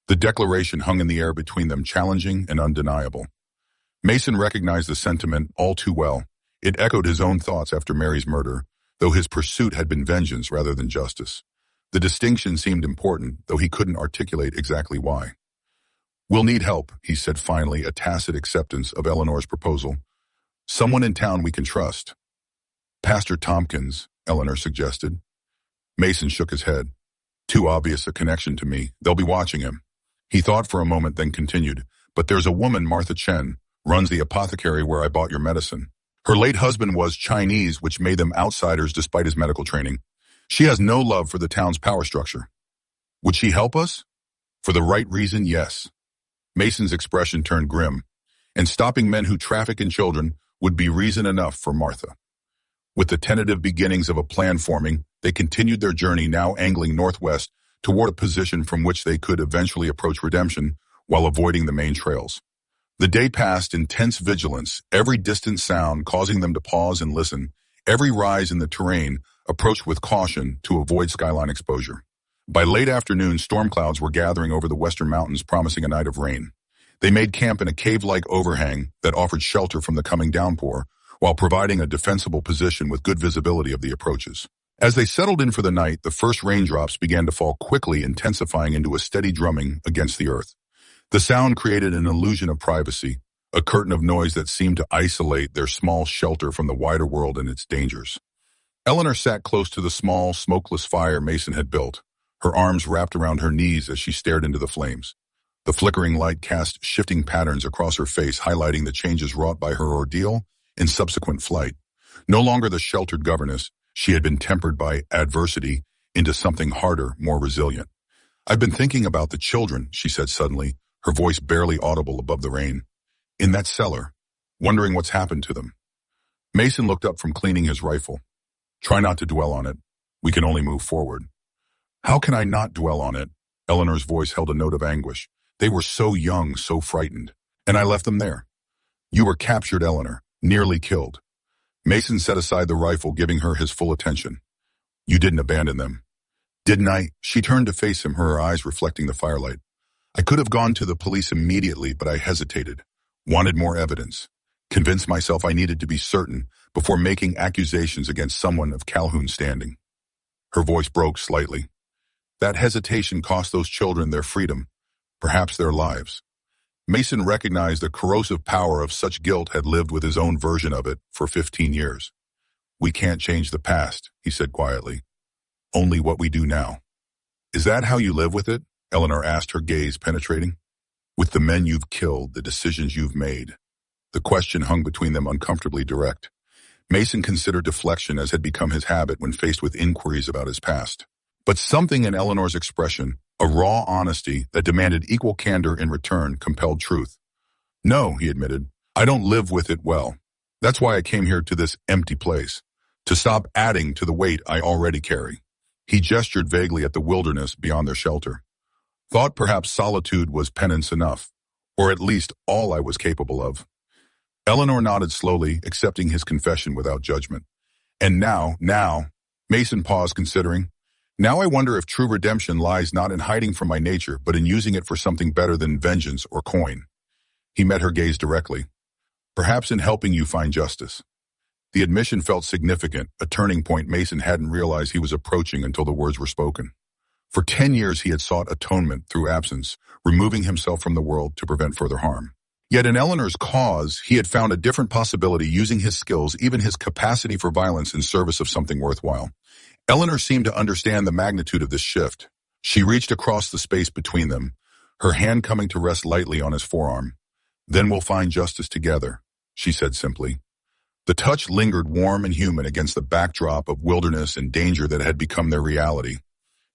The declaration hung in the air between them, challenging and undeniable. Mason recognized the sentiment all too well. It echoed his own thoughts after Mary's murder, though his pursuit had been vengeance rather than justice. The distinction seemed important, though he couldn't articulate exactly why. We'll need help, he said finally, a tacit acceptance of Eleanor's proposal. Someone in town we can trust. Pastor Tompkins, Eleanor suggested. Mason shook his head. Too obvious a connection to me. They'll be watching him. He thought for a moment, then continued. But there's a woman, Martha Chen, runs the apothecary where I bought your medicine. Her late husband was Chinese, which made them outsiders despite his medical training. She has no love for the town's power structure. Would she help us? For the right reason, yes. Mason's expression turned grim. And stopping men who traffic in children would be reason enough for Martha. With the tentative beginnings of a plan forming, they continued their journey, now angling northwest toward a position from which they could eventually approach redemption while avoiding the main trails. The day passed in tense vigilance, every distant sound causing them to pause and listen, every rise in the terrain approached with caution to avoid skyline exposure. By late afternoon, storm clouds were gathering over the western mountains, promising a night of rain. They made camp in a cave-like overhang that offered shelter from the coming downpour, while providing a defensible position with good visibility of the approaches. As they settled in for the night, the first raindrops began to fall quickly, intensifying into a steady drumming against the earth. The sound created an illusion of privacy, a curtain of noise that seemed to isolate their small shelter from the wider world and its dangers. Eleanor sat close to the small, smokeless fire Mason had built, her arms wrapped around her knees as she stared into the flames. The flickering light cast shifting patterns across her face, highlighting the changes wrought by her ordeal and subsequent flight. No longer the sheltered governess, she had been tempered by adversity into something harder, more resilient. I've been thinking about the children, she said suddenly, her voice barely audible above the rain. In that cellar, wondering what's happened to them. Mason looked up from cleaning his rifle. Try not to dwell on it. We can only move forward. How can I not dwell on it? Eleanor's voice held a note of anguish. They were so young, so frightened. And I left them there. You were captured, Eleanor, nearly killed. Mason set aside the rifle, giving her his full attention. You didn't abandon them. Didn't I? She turned to face him, her eyes reflecting the firelight. I could have gone to the police immediately, but I hesitated. Wanted more evidence. Convinced myself I needed to be certain before making accusations against someone of Calhoun's standing. Her voice broke slightly. That hesitation cost those children their freedom, perhaps their lives. Mason recognized the corrosive power of such guilt had lived with his own version of it for 15 years. We can't change the past, he said quietly. Only what we do now. Is that how you live with it? Eleanor asked, her gaze penetrating. With the men you've killed, the decisions you've made. The question hung between them, uncomfortably direct. Mason considered deflection, as had become his habit when faced with inquiries about his past. But something in Eleanor's expression, a raw honesty that demanded equal candor in return, compelled truth. No, he admitted, I don't live with it well. That's why I came here to this empty place, to stop adding to the weight I already carry. He gestured vaguely at the wilderness beyond their shelter. Thought perhaps solitude was penance enough, or at least all I was capable of. Eleanor nodded slowly, accepting his confession without judgment. And now, Mason paused, considering. Now I wonder if true redemption lies not in hiding from my nature, but in using it for something better than vengeance or coin. He met her gaze directly. Perhaps in helping you find justice. The admission felt significant, a turning point Mason hadn't realized he was approaching until the words were spoken. For 10 years he had sought atonement through absence, removing himself from the world to prevent further harm. Yet in Eleanor's cause, he had found a different possibility, using his skills, even his capacity for violence, in service of something worthwhile. Eleanor seemed to understand the magnitude of this shift. She reached across the space between them, her hand coming to rest lightly on his forearm. "Then we'll find justice together," she said simply. The touch lingered warm and human against the backdrop of wilderness and danger that had become their reality.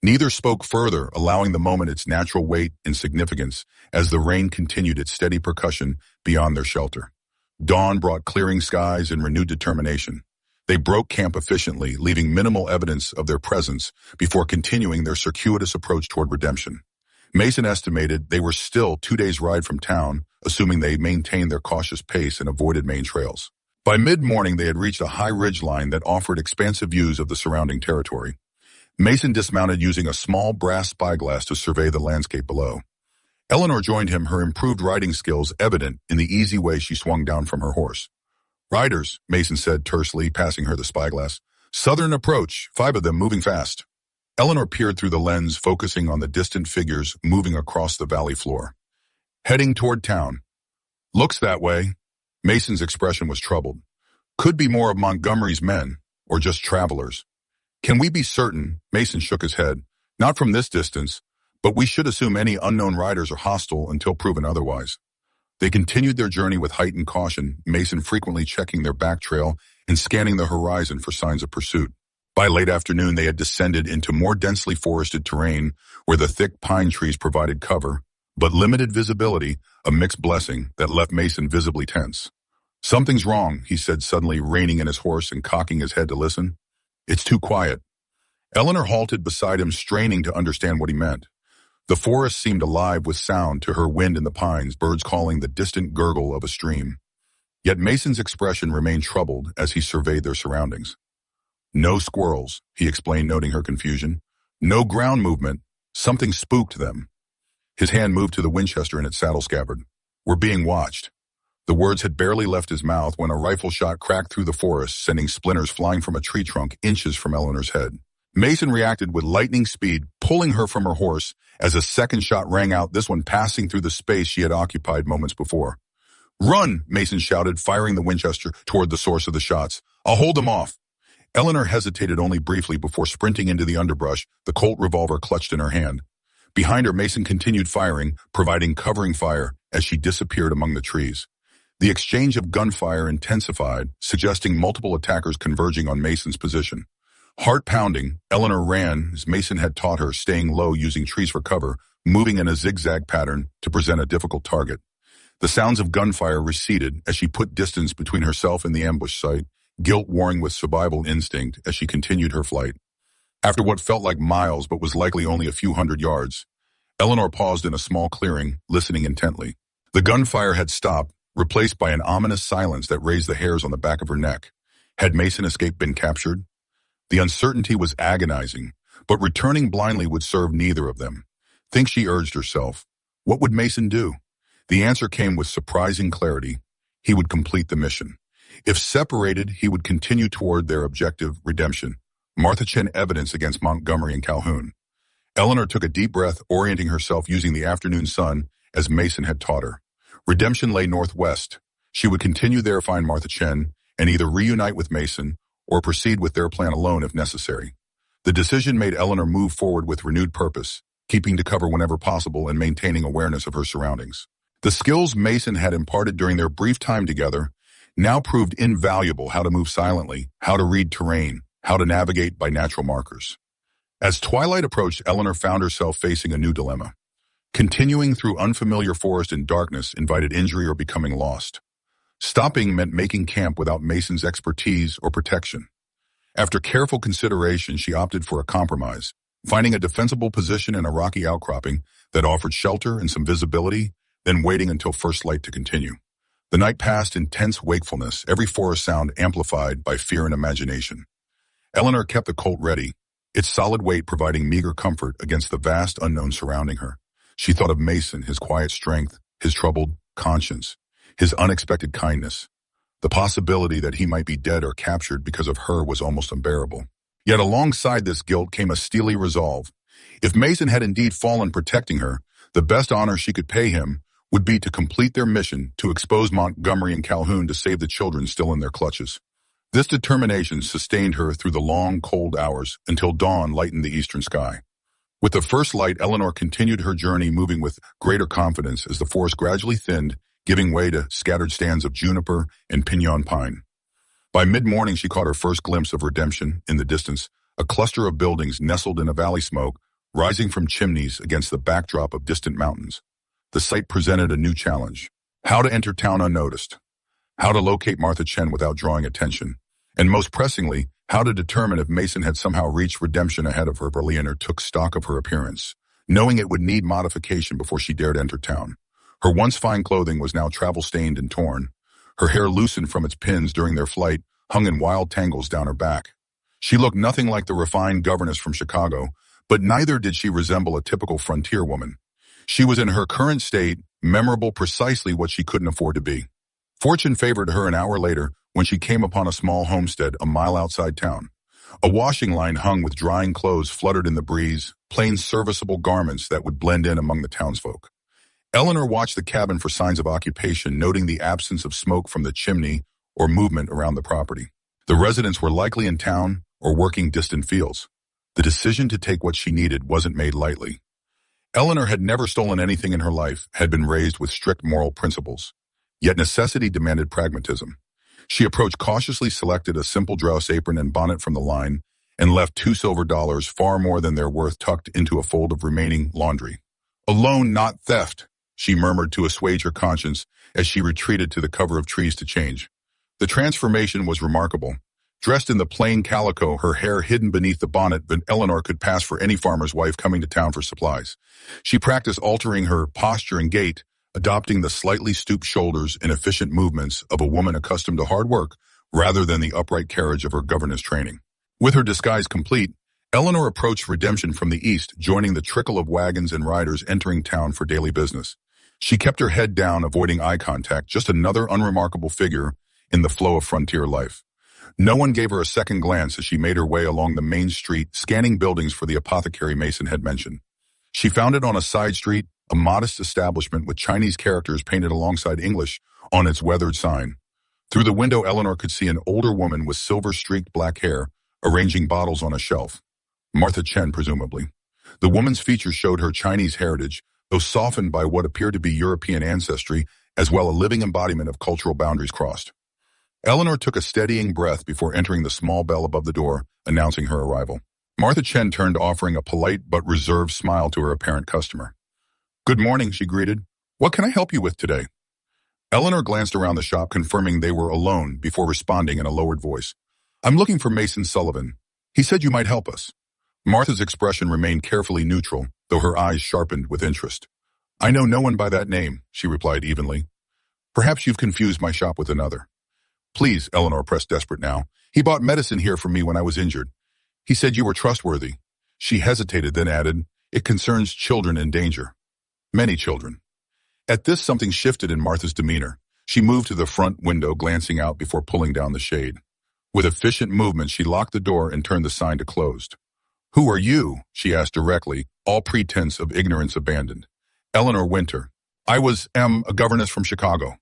Neither spoke further, allowing the moment its natural weight and significance as the rain continued its steady percussion beyond their shelter. Dawn brought clearing skies and renewed determination. They broke camp efficiently, leaving minimal evidence of their presence before continuing their circuitous approach toward redemption. Mason estimated they were still 2 days' ride from town, assuming they maintained their cautious pace and avoided main trails. By mid-morning, they had reached a high ridgeline that offered expansive views of the surrounding territory. Mason dismounted, using a small brass spyglass to survey the landscape below. Eleanor joined him, her improved riding skills evident in the easy way she swung down from her horse. "Riders," Mason said tersely, passing her the spyglass. "Southern approach, 5 of them, moving fast." Eleanor peered through the lens, focusing on the distant figures moving across the valley floor. "Heading toward town." "Looks that way." Mason's expression was troubled. "Could be more of Montgomery's men, or just travelers." "Can we be certain?" Mason shook his head. "Not from this distance, but we should assume any unknown riders are hostile until proven otherwise." They continued their journey with heightened caution, Mason frequently checking their back trail and scanning the horizon for signs of pursuit. By late afternoon, they had descended into more densely forested terrain where the thick pine trees provided cover, but limited visibility, a mixed blessing that left Mason visibly tense. "Something's wrong," he said, suddenly reining in his horse and cocking his head to listen. "It's too quiet." Eleanor halted beside him, straining to understand what he meant. The forest seemed alive with sound to her, wind in the pines, birds calling, the distant gurgle of a stream. Yet Mason's expression remained troubled as he surveyed their surroundings. "No squirrels," he explained, noting her confusion. "No ground movement. Something spooked them." His hand moved to the Winchester in its saddle scabbard. "We're being watched." The words had barely left his mouth when a rifle shot cracked through the forest, sending splinters flying from a tree trunk inches from Eleanor's head. Mason reacted with lightning speed, pulling her from her horse as a second shot rang out, this one passing through the space she had occupied moments before. "Run!" Mason shouted, firing the Winchester toward the source of the shots. "I'll hold them off." Eleanor hesitated only briefly before sprinting into the underbrush, the Colt revolver clutched in her hand. Behind her, Mason continued firing, providing covering fire as she disappeared among the trees. The exchange of gunfire intensified, suggesting multiple attackers converging on Mason's position. Heart pounding, Eleanor ran, as Mason had taught her, staying low, using trees for cover, moving in a zigzag pattern to present a difficult target. The sounds of gunfire receded as she put distance between herself and the ambush site, guilt warring with survival instinct as she continued her flight. After what felt like miles but was likely only a few hundred yards, Eleanor paused in a small clearing, listening intently. The gunfire had stopped, replaced by an ominous silence that raised the hairs on the back of her neck. Had Mason escaped, been captured? The uncertainty was agonizing, but returning blindly would serve neither of them. Think, she urged herself. What would Mason do? The answer came with surprising clarity. He would complete the mission. If separated, he would continue toward their objective, redemption. Martha Chen evidence against Montgomery and Calhoun. Eleanor took a deep breath, orienting herself using the afternoon sun as Mason had taught her. Redemption lay northwest. She would continue there, find Martha Chen, and either reunite with Mason or proceed with their plan alone if necessary. The decision made Eleanor move forward with renewed purpose, keeping to cover whenever possible and maintaining awareness of her surroundings. The skills Mason had imparted during their brief time together now proved invaluable: how to move silently, how to read terrain, how to navigate by natural markers. As twilight approached, Eleanor found herself facing a new dilemma. Continuing through unfamiliar forest in darkness invited injury or becoming lost. Stopping meant making camp without Mason's expertise or protection. After careful consideration, she opted for a compromise, finding a defensible position in a rocky outcropping that offered shelter and some visibility, then waiting until first light to continue. The night passed in tense wakefulness, every forest sound amplified by fear and imagination. Eleanor kept the Colt ready, its solid weight providing meager comfort against the vast unknown surrounding her. She thought of Mason, his quiet strength, his troubled conscience, his unexpected kindness. The possibility that he might be dead or captured because of her was almost unbearable. Yet alongside this guilt came a steely resolve. If Mason had indeed fallen protecting her, the best honor she could pay him would be to complete their mission to expose Montgomery and Calhoun to save the children still in their clutches. This determination sustained her through the long, cold hours until dawn lightened the eastern sky. With the first light, Eleanor continued her journey, moving with greater confidence as the forest gradually thinned, giving way to scattered stands of juniper and pinon pine. By mid-morning, she caught her first glimpse of redemption in the distance, a cluster of buildings nestled in a valley smoke, rising from chimneys against the backdrop of distant mountains. The sight presented a new challenge: how to enter town unnoticed, how to locate Martha Chen without drawing attention, and most pressingly, how to determine if Mason had somehow reached redemption ahead of her. Eleanor took stock of her appearance, knowing it would need modification before she dared enter town. Her once fine clothing was now travel-stained and torn. Her hair, loosened from its pins during their flight, hung in wild tangles down her back. She looked nothing like the refined governess from Chicago, but neither did she resemble a typical frontier woman. She was in her current state, memorable, precisely what she couldn't afford to be. Fortune favored her an hour later when she came upon a small homestead a mile outside town. A washing line hung with drying clothes fluttered in the breeze, plain serviceable garments that would blend in among the townsfolk. Eleanor watched the cabin for signs of occupation, noting the absence of smoke from the chimney or movement around the property. The residents were likely in town or working distant fields. The decision to take what she needed wasn't made lightly. Eleanor had never stolen anything in her life, had been raised with strict moral principles. Yet necessity demanded pragmatism. She approached cautiously, selected a simple dress apron and bonnet from the line, and left $2 silver, far more than their worth, tucked into a fold of remaining laundry. "A loan, not theft," she murmured to assuage her conscience as she retreated to the cover of trees to change. The transformation was remarkable. Dressed in the plain calico, her hair hidden beneath the bonnet, Eleanor could pass for any farmer's wife coming to town for supplies. She practiced altering her posture and gait, adopting the slightly stooped shoulders and efficient movements of a woman accustomed to hard work rather than the upright carriage of her governess training. With her disguise complete, Eleanor approached redemption from the east, joining the trickle of wagons and riders entering town for daily business. She kept her head down, avoiding eye contact, just another unremarkable figure in the flow of frontier life. No one gave her a second glance as she made her way along the main street, scanning buildings for the apothecary Mason had mentioned. She found it on a side street, a modest establishment with Chinese characters painted alongside English on its weathered sign. Through the window, Eleanor could see an older woman with silver-streaked black hair arranging bottles on a shelf. Martha Chen, presumably. The woman's features showed her Chinese heritage, though softened by what appeared to be European ancestry, as well a living embodiment of cultural boundaries crossed. Eleanor took a steadying breath before entering the small bell above the door, announcing her arrival. Martha Chen turned, offering a polite but reserved smile to her apparent customer. "Good morning," she greeted. "What can I help you with today?" Eleanor glanced around the shop, confirming they were alone, before responding in a lowered voice. "I'm looking for Mason Sullivan. He said you might help us." Martha's expression remained carefully neutral, though her eyes sharpened with interest. "I know no one by that name," she replied evenly. "Perhaps you've confused my shop with another." "Please," Eleanor pressed, desperate now. "He bought medicine here for me when I was injured. He said you were trustworthy." She hesitated, then added, "It concerns children in danger." "Many children." At this, something shifted in Martha's demeanor. She moved to the front window, glancing out before pulling down the shade. With efficient movement, she locked the door and turned the sign to closed. "Who are you?" she asked directly, all pretense of ignorance abandoned. "Eleanor Winter. I am a governess from Chicago."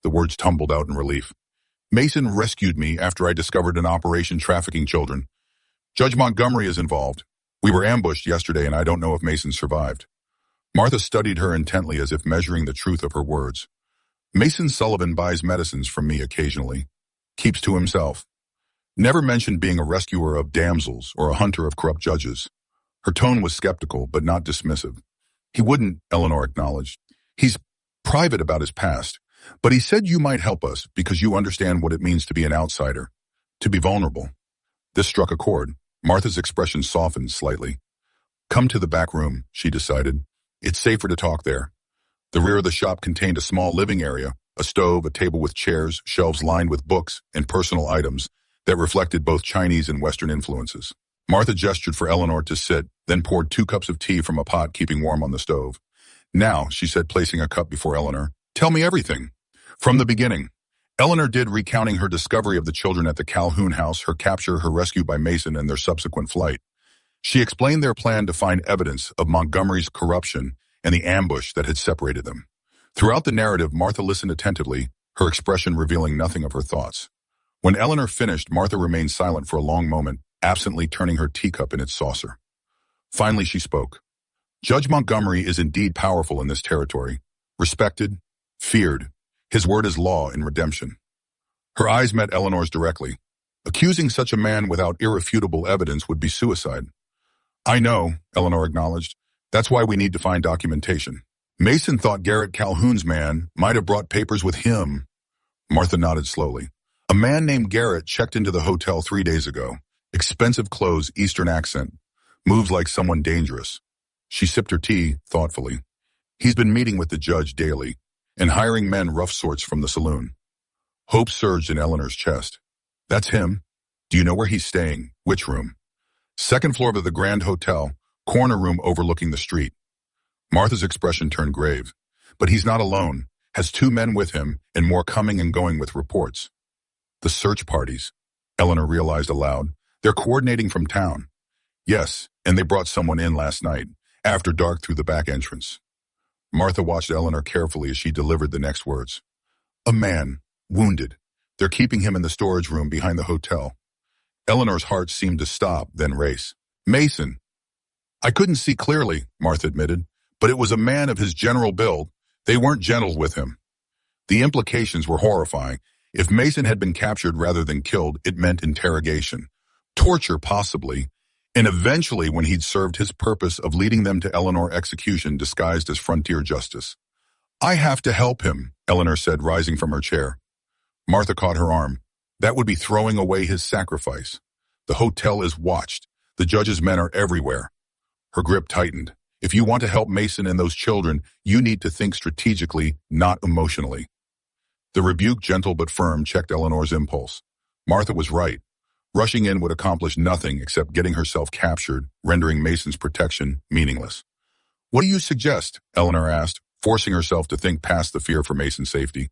The words tumbled out in relief. "Mason rescued me after I discovered an operation trafficking children. Judge Montgomery is involved. We were ambushed yesterday, and I don't know if Mason survived." Martha studied her intently, as if measuring the truth of her words. "Mason Sullivan buys medicines from me occasionally. Keeps to himself. Never mentioned being a rescuer of damsels or a hunter of corrupt judges." Her tone was skeptical, but not dismissive. "He wouldn't," Eleanor acknowledged. "He's private about his past. But he said you might help us because you understand what it means to be an outsider, to be vulnerable." This struck a chord. Martha's expression softened slightly. "Come to the back room," she decided. "It's safer to talk there." The rear of the shop contained a small living area, a stove, a table with chairs, shelves lined with books and personal items that reflected both Chinese and Western influences. Martha gestured for Eleanor to sit, then poured 2 cups of tea from a pot keeping warm on the stove. "Now," she said, placing a cup before Eleanor, "tell me everything. From the beginning." Eleanor did, recounting her discovery of the children at the Calhoun house, her capture, her rescue by Mason, and their subsequent flight. She explained their plan to find evidence of Montgomery's corruption and the ambush that had separated them. Throughout the narrative, Martha listened attentively, her expression revealing nothing of her thoughts. When Eleanor finished, Martha remained silent for a long moment, absently turning her teacup in its saucer. Finally, she spoke. Judge Montgomery is indeed powerful in this territory. Respected, feared. His word is law in redemption. Her eyes met Eleanor's directly. Accusing such a man without irrefutable evidence would be suicide. I know, Eleanor acknowledged. That's why we need to find documentation. Mason thought Garrett Calhoun's man might have brought papers with him. Martha nodded slowly. A man named Garrett checked into the hotel 3 days ago. Expensive clothes, Eastern accent. Moves like someone dangerous. She sipped her tea thoughtfully. He's been meeting with the judge daily and hiring men rough sorts from the saloon. Hope surged in Eleanor's chest. That's him. Do you know where he's staying? Which room? Second floor of the Grand Hotel, corner room overlooking the street. Martha's expression turned grave. But he's not alone, has 2 men with him and more coming and going with reports. The search parties, Eleanor realized aloud. They're coordinating from town. Yes, and they brought someone in last night, after dark through the back entrance. Martha watched Eleanor carefully as she delivered the next words. A man, wounded. They're keeping him in the storage room behind the hotel. Eleanor's heart seemed to stop, then race. Mason. I couldn't see clearly, Martha admitted, but it was a man of his general build. They weren't gentle with him. The implications were horrifying. If Mason had been captured rather than killed, it meant interrogation. Torture, possibly. And eventually, when he'd served his purpose of leading them to Eleanor execution disguised as frontier justice. I have to help him, Eleanor said, rising from her chair. Martha caught her arm. That would be throwing away his sacrifice. The hotel is watched. The judge's men are everywhere. Her grip tightened. If you want to help Mason and those children, you need to think strategically, not emotionally. The rebuke, gentle but firm, checked Eleanor's impulse. Martha was right. Rushing in would accomplish nothing except getting herself captured, rendering Mason's protection meaningless. What do you suggest? Eleanor asked, forcing herself to think past the fear for Mason's safety.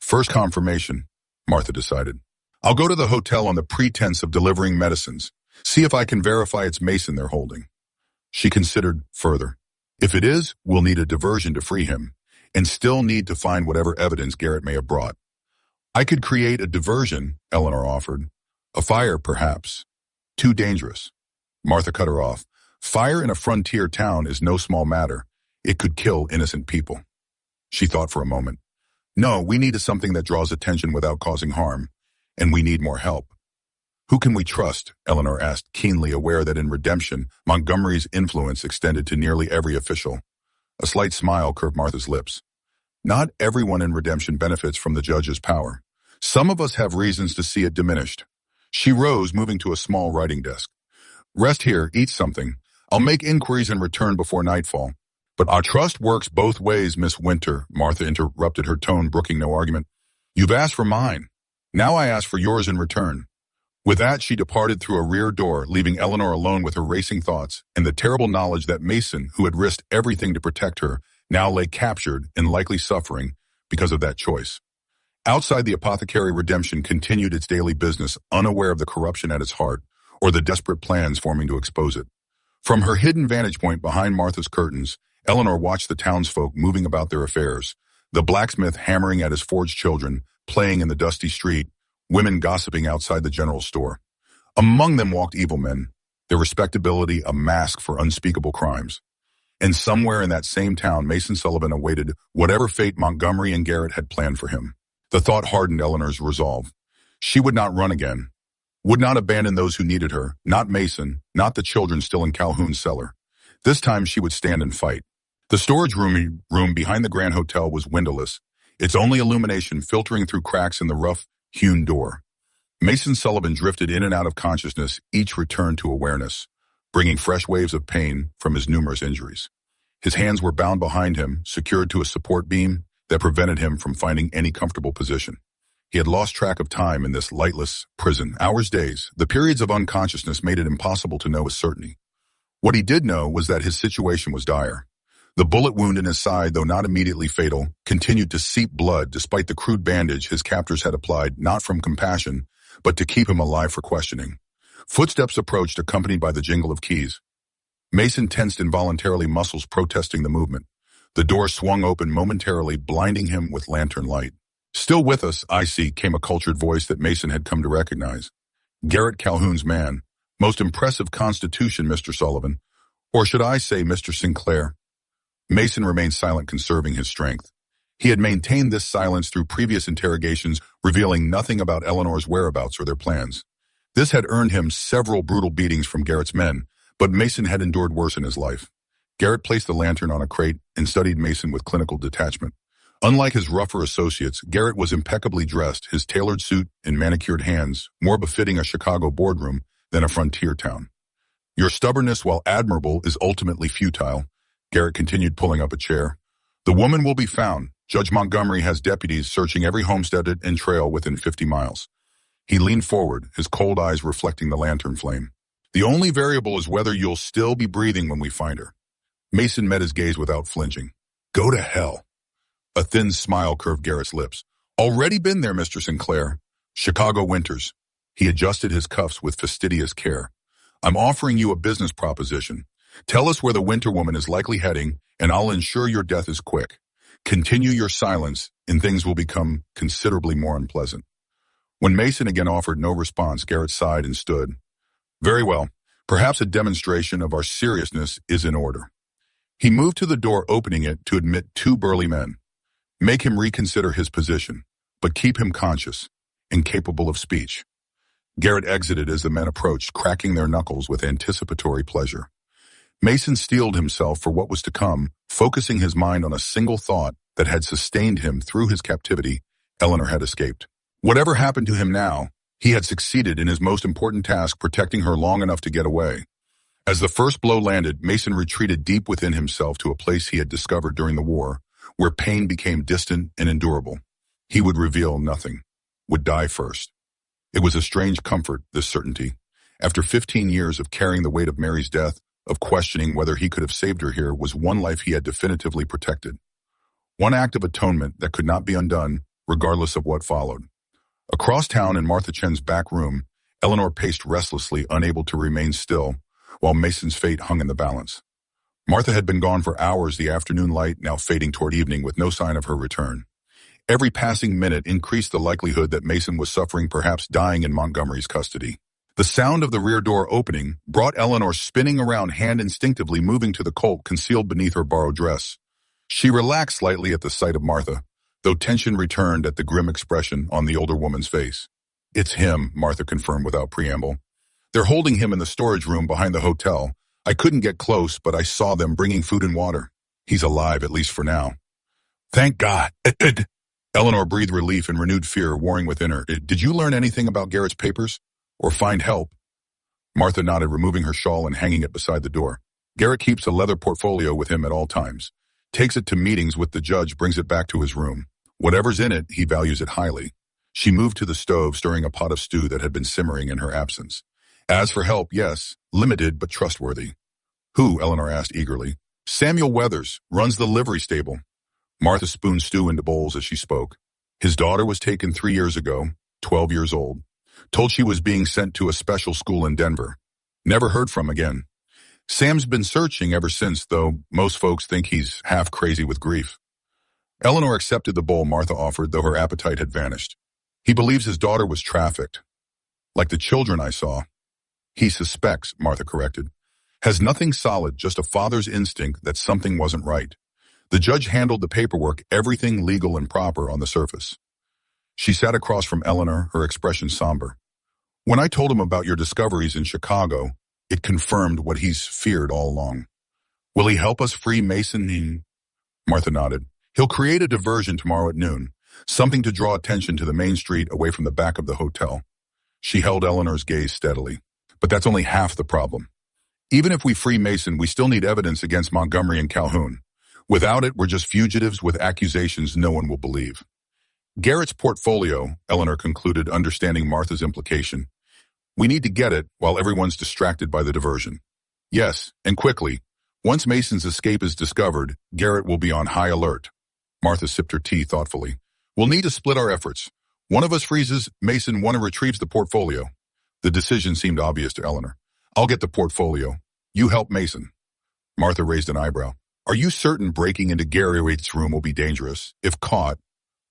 First confirmation, Martha decided. I'll go to the hotel on the pretense of delivering medicines. See if I can verify it's Mason they're holding. She considered further. If it is, we'll need a diversion to free him, and still need to find whatever evidence Garrett may have brought. I could create a diversion, Eleanor offered. A fire, perhaps. Too dangerous. Martha cut her off. Fire in a frontier town is no small matter. It could kill innocent people. She thought for a moment. No, we need something that draws attention without causing harm, and we need more help. Who can we trust? Eleanor asked, keenly aware that in redemption, Montgomery's influence extended to nearly every official. A slight smile curved Martha's lips. Not everyone in redemption benefits from the judge's power. Some of us have reasons to see it diminished. She rose, moving to a small writing desk. Rest here, eat something. I'll make inquiries and return before nightfall. But our trust works both ways, Miss Winter, Martha interrupted, her tone brooking no argument. You've asked for mine. Now I ask for yours in return. With that, she departed through a rear door, leaving Eleanor alone with her racing thoughts and the terrible knowledge that Mason, who had risked everything to protect her, now lay captured and likely suffering because of that choice. Outside, the apothecary redemption continued its daily business, unaware of the corruption at its heart or the desperate plans forming to expose it. From her hidden vantage point behind Martha's curtains, Eleanor watched the townsfolk moving about their affairs, the blacksmith hammering at his forged children, playing in the dusty street, women gossiping outside the general store. Among them walked evil men, their respectability a mask for unspeakable crimes. And somewhere in that same town, Mason Sullivan awaited whatever fate Montgomery and Garrett had planned for him. The thought hardened Eleanor's resolve. She would not run again, would not abandon those who needed her, not Mason, not the children still in Calhoun's cellar. This time she would stand and fight. The storage room behind the Grand Hotel was windowless, its only illumination filtering through cracks in the rough-hewn door. Mason Sullivan drifted in and out of consciousness, each returned to awareness, bringing fresh waves of pain from his numerous injuries. His hands were bound behind him, secured to a support beam that prevented him from finding any comfortable position. He had lost track of time in this lightless prison. Hours, days, the periods of unconsciousness made it impossible to know with certainty. What he did know was that his situation was dire. The bullet wound in his side, though not immediately fatal, continued to seep blood despite the crude bandage his captors had applied, not from compassion, but to keep him alive for questioning. Footsteps approached, accompanied by the jingle of keys. Mason tensed involuntarily, muscles protesting the movement. The door swung open momentarily, blinding him with lantern light. "Still with us, I see," came a cultured voice that Mason had come to recognize. Garrett Calhoun's man. "Most impressive constitution, Mr. Sullivan. Or should I say, Mr. Sinclair?" Mason remained silent, conserving his strength. He had maintained this silence through previous interrogations, revealing nothing about Eleanor's whereabouts or their plans. This had earned him several brutal beatings from Garrett's men, but Mason had endured worse in his life. Garrett placed the lantern on a crate and studied Mason with clinical detachment. Unlike his rougher associates, Garrett was impeccably dressed, his tailored suit and manicured hands more befitting a Chicago boardroom than a frontier town. "Your stubbornness, while admirable, is ultimately futile." Garrett continued, pulling up a chair. "The woman will be found. Judge Montgomery has deputies searching every homestead and trail within 50 miles. He leaned forward, his cold eyes reflecting the lantern flame. "The only variable is whether you'll still be breathing when we find her." Mason met his gaze without flinching. "Go to hell." A thin smile curved Garrett's lips. "Already been there, Mr. Sinclair. Chicago winters." He adjusted his cuffs with fastidious care. "I'm offering you a business proposition. Tell us where the winter woman is likely heading, and I'll ensure your death is quick. Continue your silence, and things will become considerably more unpleasant." When Mason again offered no response, Garrett sighed and stood. "Very well. Perhaps a demonstration of our seriousness is in order." He moved to the door, opening it to admit two burly men. "Make him reconsider his position, but keep him conscious and capable of speech." Garrett exited as the men approached, cracking their knuckles with anticipatory pleasure. Mason steeled himself for what was to come, focusing his mind on a single thought that had sustained him through his captivity. Eleanor had escaped. Whatever happened to him now, he had succeeded in his most important task, protecting her long enough to get away. As the first blow landed, Mason retreated deep within himself to a place he had discovered during the war, where pain became distant and endurable. He would reveal nothing, would die first. It was a strange comfort, this certainty. After 15 years of carrying the weight of Mary's death, of questioning whether he could have saved her here, was one life he had definitively protected. One act of atonement that could not be undone, regardless of what followed. Across town in Martha Chen's back room, Eleanor paced restlessly, unable to remain still, while Mason's fate hung in the balance. Martha had been gone for hours, the afternoon light now fading toward evening with no sign of her return. Every passing minute increased the likelihood that Mason was suffering, perhaps dying in Montgomery's custody. The sound of the rear door opening brought Eleanor spinning around, hand instinctively moving to the Colt concealed beneath her borrowed dress. She relaxed slightly at the sight of Martha, though tension returned at the grim expression on the older woman's face. "It's him," Martha confirmed without preamble. "They're holding him in the storage room behind the hotel. I couldn't get close, but I saw them bringing food and water. He's alive, at least for now." "Thank God." Eleanor breathed relief and renewed fear warring within her. "Did you learn anything about Garrett's papers? Or find help?" Martha nodded, removing her shawl and hanging it beside the door. "Garrett keeps a leather portfolio with him at all times. Takes it to meetings with the judge, brings it back to his room. Whatever's in it, he values it highly." She moved to the stove, stirring a pot of stew that had been simmering in her absence. "As for help, yes, limited but trustworthy." "Who?" Eleanor asked eagerly. "Samuel Weathers, runs the livery stable." Martha spooned stew into bowls as she spoke. "His daughter was taken 3 years ago, 12 years old. Told she was being sent to a special school in Denver. Never heard from again. Sam's been searching ever since, though most folks think he's half crazy with grief." Eleanor accepted the bowl Martha offered, though her appetite had vanished. "He believes his daughter was trafficked. Like the children I saw." "He suspects," Martha corrected. "Has nothing solid, just a father's instinct that something wasn't right. The judge handled the paperwork, everything legal and proper on the surface." She sat across from Eleanor, her expression somber. "When I told him about your discoveries in Chicago, it confirmed what he's feared all along. Will he help us free Mason?" Martha nodded. "He'll create a diversion tomorrow at noon, something to draw attention to the main street away from the back of the hotel." She held Eleanor's gaze steadily. "But that's only half the problem. Even if we free Mason, we still need evidence against Montgomery and Calhoun. Without it, we're just fugitives with accusations no one will believe." "Garrett's portfolio," Eleanor concluded, understanding Martha's implication. "We need to get it while everyone's distracted by the diversion." "Yes, and quickly. Once Mason's escape is discovered, Garrett will be on high alert." Martha sipped her tea thoughtfully. "We'll need to split our efforts. One of us freezes Mason, one retrieves the portfolio." The decision seemed obvious to Eleanor. "I'll get the portfolio. You help Mason." Martha raised an eyebrow. Are you certain breaking into Gary Waite's room will be dangerous, if caught?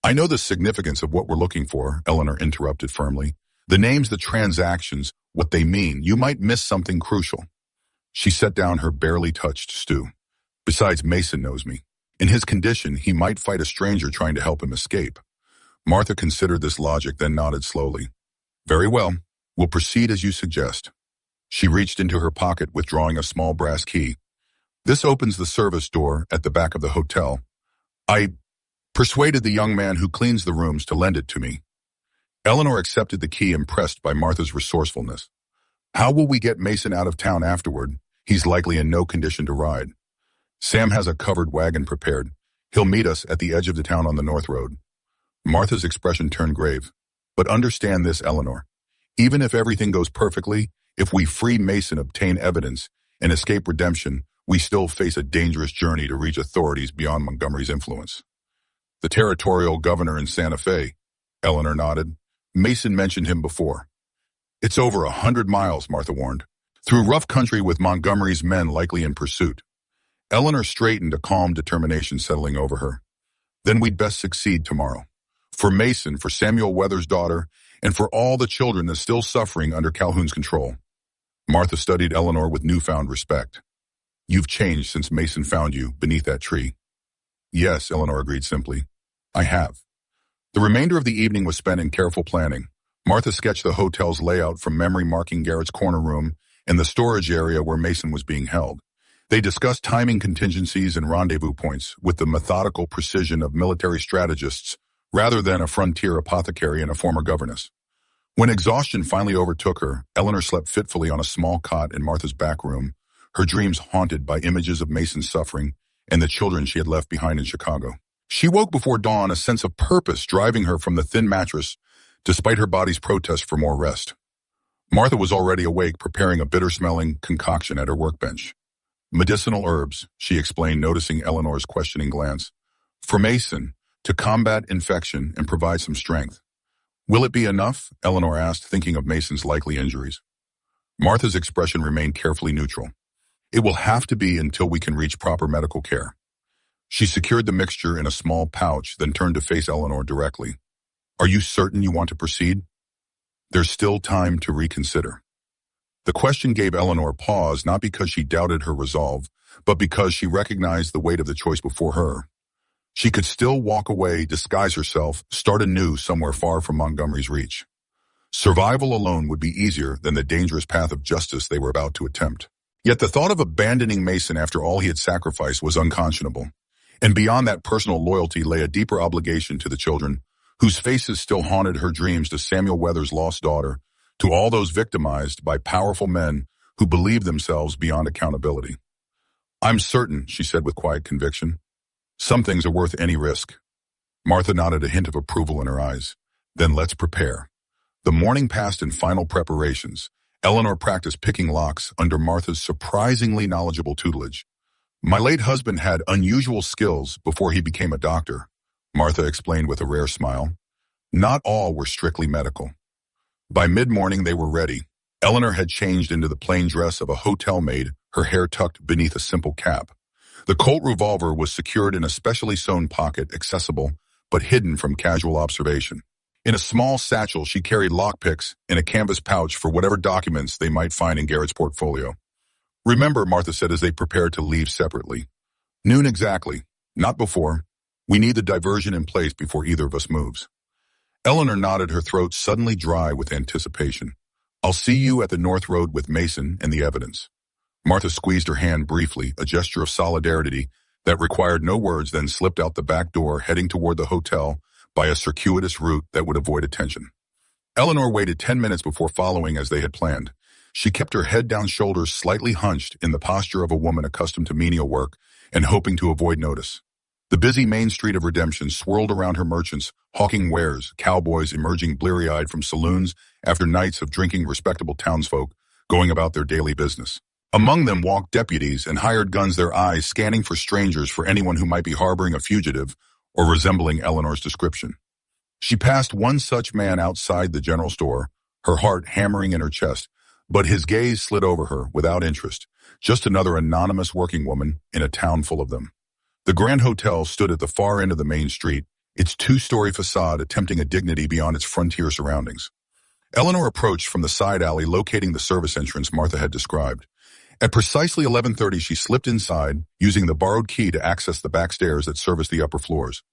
I know the significance of what we're looking for, Eleanor interrupted firmly. The names, the transactions, what they mean. You might miss something crucial. She set down her barely touched stew. Besides, Mason knows me. In his condition, he might fight a stranger trying to help him escape. Martha considered this logic, then nodded slowly. Very well. We'll proceed as you suggest. She reached into her pocket, withdrawing a small brass key. This opens the service door at the back of the hotel. I persuaded the young man who cleans the rooms to lend it to me. Eleanor accepted the key, impressed by Martha's resourcefulness. How will we get Mason out of town afterward? He's likely in no condition to ride. Sam has a covered wagon prepared. He'll meet us at the edge of the town on the North Road. Martha's expression turned grave. But understand this, Eleanor. Even if everything goes perfectly, if we free Mason, obtain evidence, and escape redemption, we still face a dangerous journey to reach authorities beyond Montgomery's influence. The territorial governor in Santa Fe, Eleanor nodded. Mason mentioned him before. It's over 100 miles, Martha warned. Through rough country with Montgomery's men likely in pursuit. Eleanor straightened, a calm determination settling over her. Then we'd best succeed tomorrow. For Mason, for Samuel Weathers' daughter, and for all the children that's still suffering under Calhoun's control. Martha studied Eleanor with newfound respect. You've changed since Mason found you beneath that tree. Yes, Eleanor agreed simply. I have. The remainder of the evening was spent in careful planning. Martha sketched the hotel's layout from memory, marking Garrett's corner room and the storage area where Mason was being held. They discussed timing contingencies and rendezvous points with the methodical precision of military strategists rather than a frontier apothecary and a former governess. When exhaustion finally overtook her, Eleanor slept fitfully on a small cot in Martha's back room, her dreams haunted by images of Mason's suffering and the children she had left behind in Chicago. She woke before dawn, a sense of purpose driving her from the thin mattress, despite her body's protest for more rest. Martha was already awake, preparing a bitter-smelling concoction at her workbench. Medicinal herbs, she explained, noticing Eleanor's questioning glance. For Mason, to combat infection and provide some strength. Will it be enough? Eleanor asked, thinking of Mason's likely injuries. Martha's expression remained carefully neutral. It will have to be until we can reach proper medical care. She secured the mixture in a small pouch, then turned to face Eleanor directly. Are you certain you want to proceed? There's still time to reconsider. The question gave Eleanor pause, not because she doubted her resolve, but because she recognized the weight of the choice before her. She could still walk away, disguise herself, start anew somewhere far from Montgomery's reach. Survival alone would be easier than the dangerous path of justice they were about to attempt. Yet the thought of abandoning Mason after all he had sacrificed was unconscionable. And beyond that personal loyalty lay a deeper obligation to the children, whose faces still haunted her dreams, to Samuel Weathers' lost daughter, to all those victimized by powerful men who believed themselves beyond accountability. I'm certain, she said with quiet conviction. Some things are worth any risk. Martha nodded, a hint of approval in her eyes. Then let's prepare. The morning passed in final preparations. Eleanor practiced picking locks under Martha's surprisingly knowledgeable tutelage. My late husband had unusual skills before he became a doctor, Martha explained with a rare smile. Not all were strictly medical. By mid-morning they were ready. Eleanor had changed into the plain dress of a hotel maid, her hair tucked beneath a simple cap. The Colt revolver was secured in a specially sewn pocket, accessible but hidden from casual observation. In a small satchel, she carried lockpicks and a canvas pouch for whatever documents they might find in Garrett's portfolio. Remember, Martha said as they prepared to leave separately. Noon exactly. Not before. We need the diversion in place before either of us moves. Eleanor nodded, her throat suddenly dry with anticipation. I'll see you at the North Road with Mason and the evidence. Martha squeezed her hand briefly, a gesture of solidarity that required no words, then slipped out the back door, heading toward the hotel by a circuitous route that would avoid attention. Eleanor waited 10 minutes before following as they had planned. She kept her head down, shoulders slightly hunched, in the posture of a woman accustomed to menial work and hoping to avoid notice. The busy main street of Redemption swirled around her, merchants hawking wares, cowboys emerging bleary-eyed from saloons after nights of drinking, respectable townsfolk going about their daily business. Among them walked deputies and hired guns, their eyes scanning for strangers, for anyone who might be harboring a fugitive or resembling Eleanor's description. She passed one such man outside the general store, her heart hammering in her chest. But his gaze slid over her without interest, just another anonymous working woman in a town full of them. The Grand Hotel stood at the far end of the main street, its two-story facade attempting a dignity beyond its frontier surroundings. Eleanor approached from the side alley locating the service entrance Martha had described. At precisely 11:30, she slipped inside, using the borrowed key to access the back stairs that serviced the upper floors.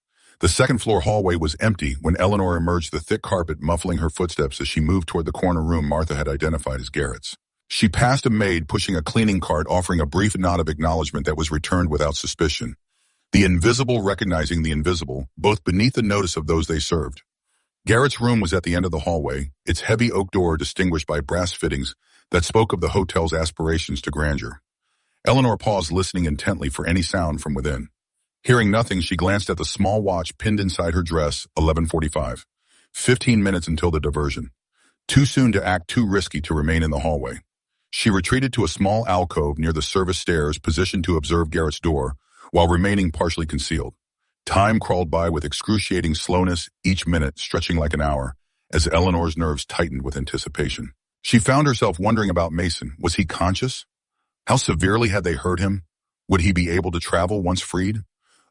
The second-floor hallway was empty when Eleanor emerged, the thick carpet muffling her footsteps as she moved toward the corner room Martha had identified as Garrett's. She passed a maid pushing a cleaning cart, offering a brief nod of acknowledgement that was returned without suspicion. The invisible recognizing the invisible, both beneath the notice of those they served. Garrett's room was at the end of the hallway, its heavy oak door distinguished by brass fittings that spoke of the hotel's aspirations to grandeur. Eleanor paused, listening intently for any sound from within. Hearing nothing, she glanced at the small watch pinned inside her dress, 11:45. 15 minutes until the diversion. Too soon to act, too risky to remain in the hallway. She retreated to a small alcove near the service stairs, positioned to observe Garrett's door, while remaining partially concealed. Time crawled by with excruciating slowness, each minute stretching like an hour, as Eleanor's nerves tightened with anticipation. She found herself wondering about Mason. Was he conscious? How severely had they hurt him? Would he be able to travel once freed?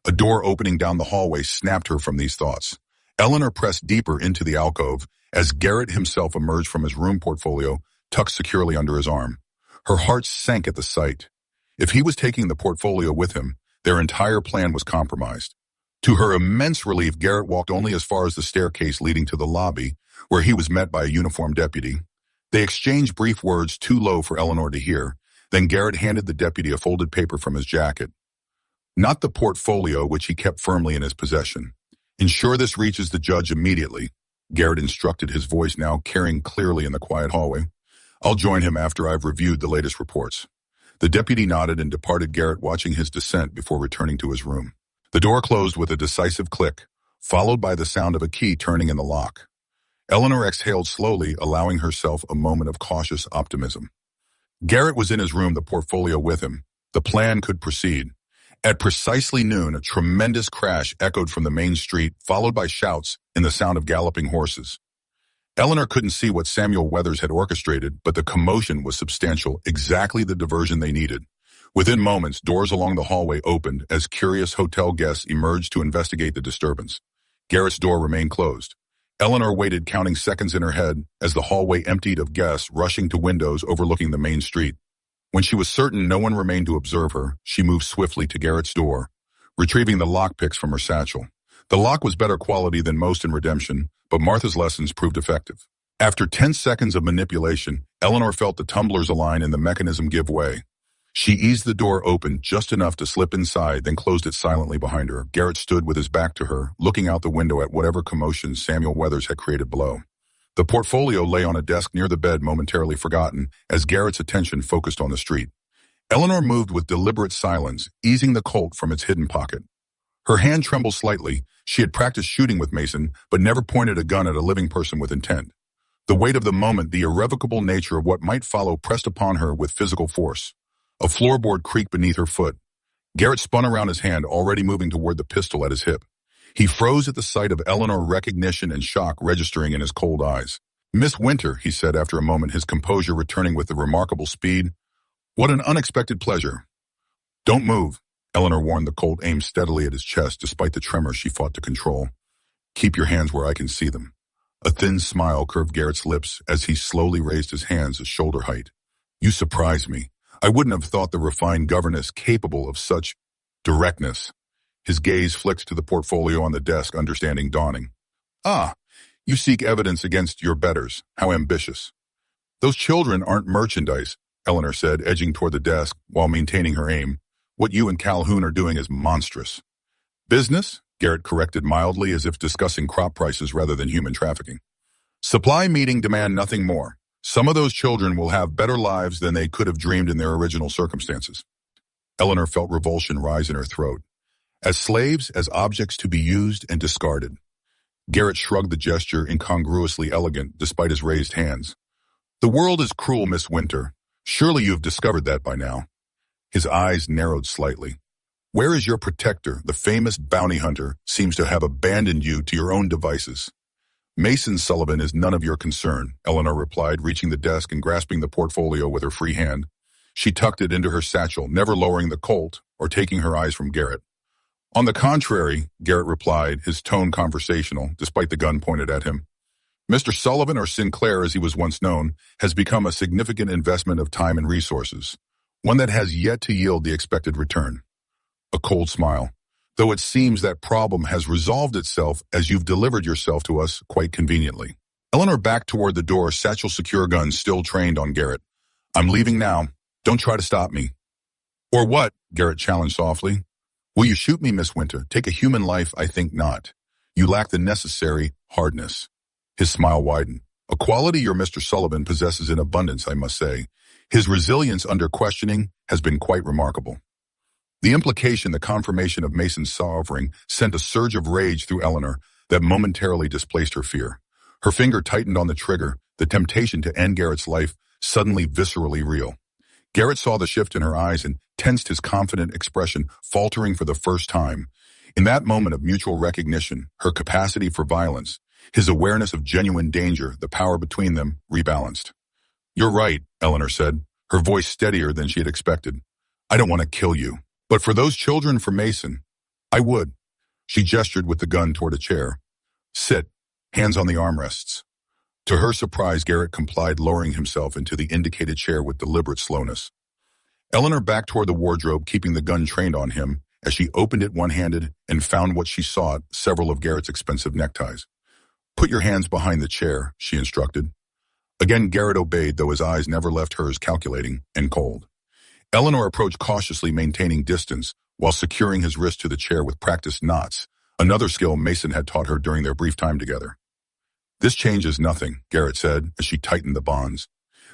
A door opening down the hallway snapped her from these thoughts. Eleanor pressed deeper into the alcove as Garrett himself emerged from his room portfolio, tucked securely under his arm. Her heart sank at the sight. If he was taking the portfolio with him, their entire plan was compromised. To her immense relief, Garrett walked only as far as the staircase leading to the lobby, where he was met by a uniformed deputy. They exchanged brief words too low for Eleanor to hear. Then Garrett handed the deputy a folded paper from his jacket. Not the portfolio, which he kept firmly in his possession. Ensure this reaches the judge immediately, Garrett instructed, his voice now carrying clearly in the quiet hallway. I'll join him after I've reviewed the latest reports. The deputy nodded and departed, Garrett watching his descent before returning to his room. The door closed with a decisive click, followed by the sound of a key turning in the lock. Eleanor exhaled slowly, allowing herself a moment of cautious optimism. Garrett was in his room, the portfolio with him. The plan could proceed. At precisely noon, a tremendous crash echoed from the main street, followed by shouts and the sound of galloping horses. Eleanor couldn't see what Samuel Weathers had orchestrated, but the commotion was substantial, exactly the diversion they needed. Within moments, doors along the hallway opened as curious hotel guests emerged to investigate the disturbance. Garrett's door remained closed. Eleanor waited, counting seconds in her head as the hallway emptied of guests rushing to windows overlooking the main street. When she was certain no one remained to observe her, she moved swiftly to Garrett's door, retrieving the lockpicks from her satchel. The lock was better quality than most in Redemption, but Martha's lessons proved effective. After 10 seconds of manipulation, Eleanor felt the tumblers align and the mechanism give way. She eased the door open just enough to slip inside, then closed it silently behind her. Garrett stood with his back to her, looking out the window at whatever commotion Samuel Weathers had created below. The portfolio lay on a desk near the bed, momentarily forgotten, as Garrett's attention focused on the street. Eleanor moved with deliberate silence, easing the Colt from its hidden pocket. Her hand trembled slightly. She had practiced shooting with Mason, but never pointed a gun at a living person with intent. The weight of the moment, the irrevocable nature of what might follow, pressed upon her with physical force. A floorboard creaked beneath her foot. Garrett spun around, his hand already moving toward the pistol at his hip. He froze at the sight of Eleanor, recognition and shock registering in his cold eyes. Miss Winter, he said after a moment, his composure returning with a remarkable speed. What an unexpected pleasure. Don't move, Eleanor warned, the Colt aimed steadily at his chest despite the tremor she fought to control. Keep your hands where I can see them. A thin smile curved Garrett's lips as he slowly raised his hands to shoulder height. You surprise me. I wouldn't have thought the refined governess capable of such directness. His gaze flicked to the portfolio on the desk, understanding dawning. Ah, you seek evidence against your betters. How ambitious. Those children aren't merchandise, Eleanor said, edging toward the desk while maintaining her aim. What you and Calhoun are doing is monstrous. Business? Garrett corrected mildly, as if discussing crop prices rather than human trafficking. Supply meeting demand, nothing more. Some of those children will have better lives than they could have dreamed in their original circumstances. Eleanor felt revulsion rise in her throat. As slaves, as objects to be used and discarded. Garrett shrugged, the gesture incongruously elegant despite his raised hands. The world is cruel, Miss Winter. Surely you have discovered that by now. His eyes narrowed slightly. Where is your protector? The famous bounty hunter seems to have abandoned you to your own devices. Mason Sullivan is none of your concern, Eleanor replied, reaching the desk and grasping the portfolio with her free hand. She tucked it into her satchel, never lowering the Colt or taking her eyes from Garrett. On the contrary, Garrett replied, his tone conversational, despite the gun pointed at him. Mr. Sullivan, or Sinclair as he was once known, has become a significant investment of time and resources, one that has yet to yield the expected return. A cold smile. Though it seems that problem has resolved itself as you've delivered yourself to us quite conveniently. Eleanor backed toward the door, satchel secure, gun still trained on Garrett. I'm leaving now. Don't try to stop me. Or what? Garrett challenged softly. Will you shoot me, Miss Winter? Take a human life? I think not. You lack the necessary hardness. His smile widened. A quality your Mr. Sullivan possesses in abundance, I must say. His resilience under questioning has been quite remarkable. The implication, the confirmation of Mason's suffering, sent a surge of rage through Eleanor that momentarily displaced her fear. Her finger tightened on the trigger, the temptation to end Garrett's life suddenly viscerally real. Garrett saw the shift in her eyes and tensed, his confident expression faltering for the first time. In that moment of mutual recognition, her capacity for violence, his awareness of genuine danger, the power between them, rebalanced. You're right, Eleanor said, her voice steadier than she had expected. I don't want to kill you. But for those children, for Mason, I would. She gestured with the gun toward a chair. Sit, hands on the armrests. To her surprise, Garrett complied, lowering himself into the indicated chair with deliberate slowness. Eleanor backed toward the wardrobe, keeping the gun trained on him, as she opened it one-handed and found what she sought, several of Garrett's expensive neckties. Put your hands behind the chair, she instructed. Again, Garrett obeyed, though his eyes never left hers, calculating and cold. Eleanor approached cautiously, maintaining distance, while securing his wrist to the chair with practiced knots, another skill Mason had taught her during their brief time together. This changes nothing, Garrett said, as she tightened the bonds.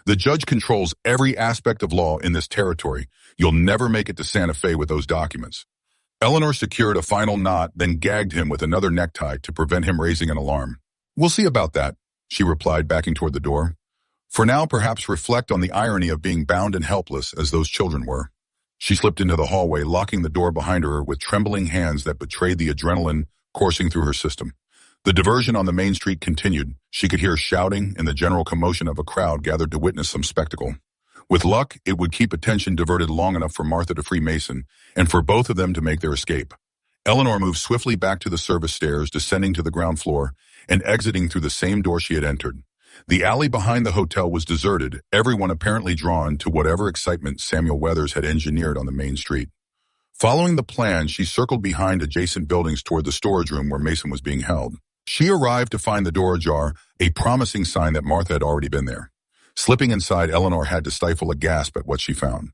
The judge controls every aspect of law in this territory. You'll never make it to Santa Fe with those documents. Eleanor secured a final knot, then gagged him with another necktie to prevent him raising an alarm. We'll see about that, she replied, backing toward the door. For now, perhaps reflect on the irony of being bound and helpless as those children were. She slipped into the hallway, locking the door behind her with trembling hands that betrayed the adrenaline coursing through her system. The diversion on the main street continued. She could hear shouting and the general commotion of a crowd gathered to witness some spectacle. With luck, it would keep attention diverted long enough for Martha to free Mason and for both of them to make their escape. Eleanor moved swiftly back to the service stairs, descending to the ground floor and exiting through the same door she had entered. The alley behind the hotel was deserted, everyone apparently drawn to whatever excitement Samuel Weathers had engineered on the main street. Following the plan, she circled behind adjacent buildings toward the storage room where Mason was being held. She arrived to find the door ajar, a promising sign that Martha had already been there. Slipping inside, Eleanor had to stifle a gasp at what she found.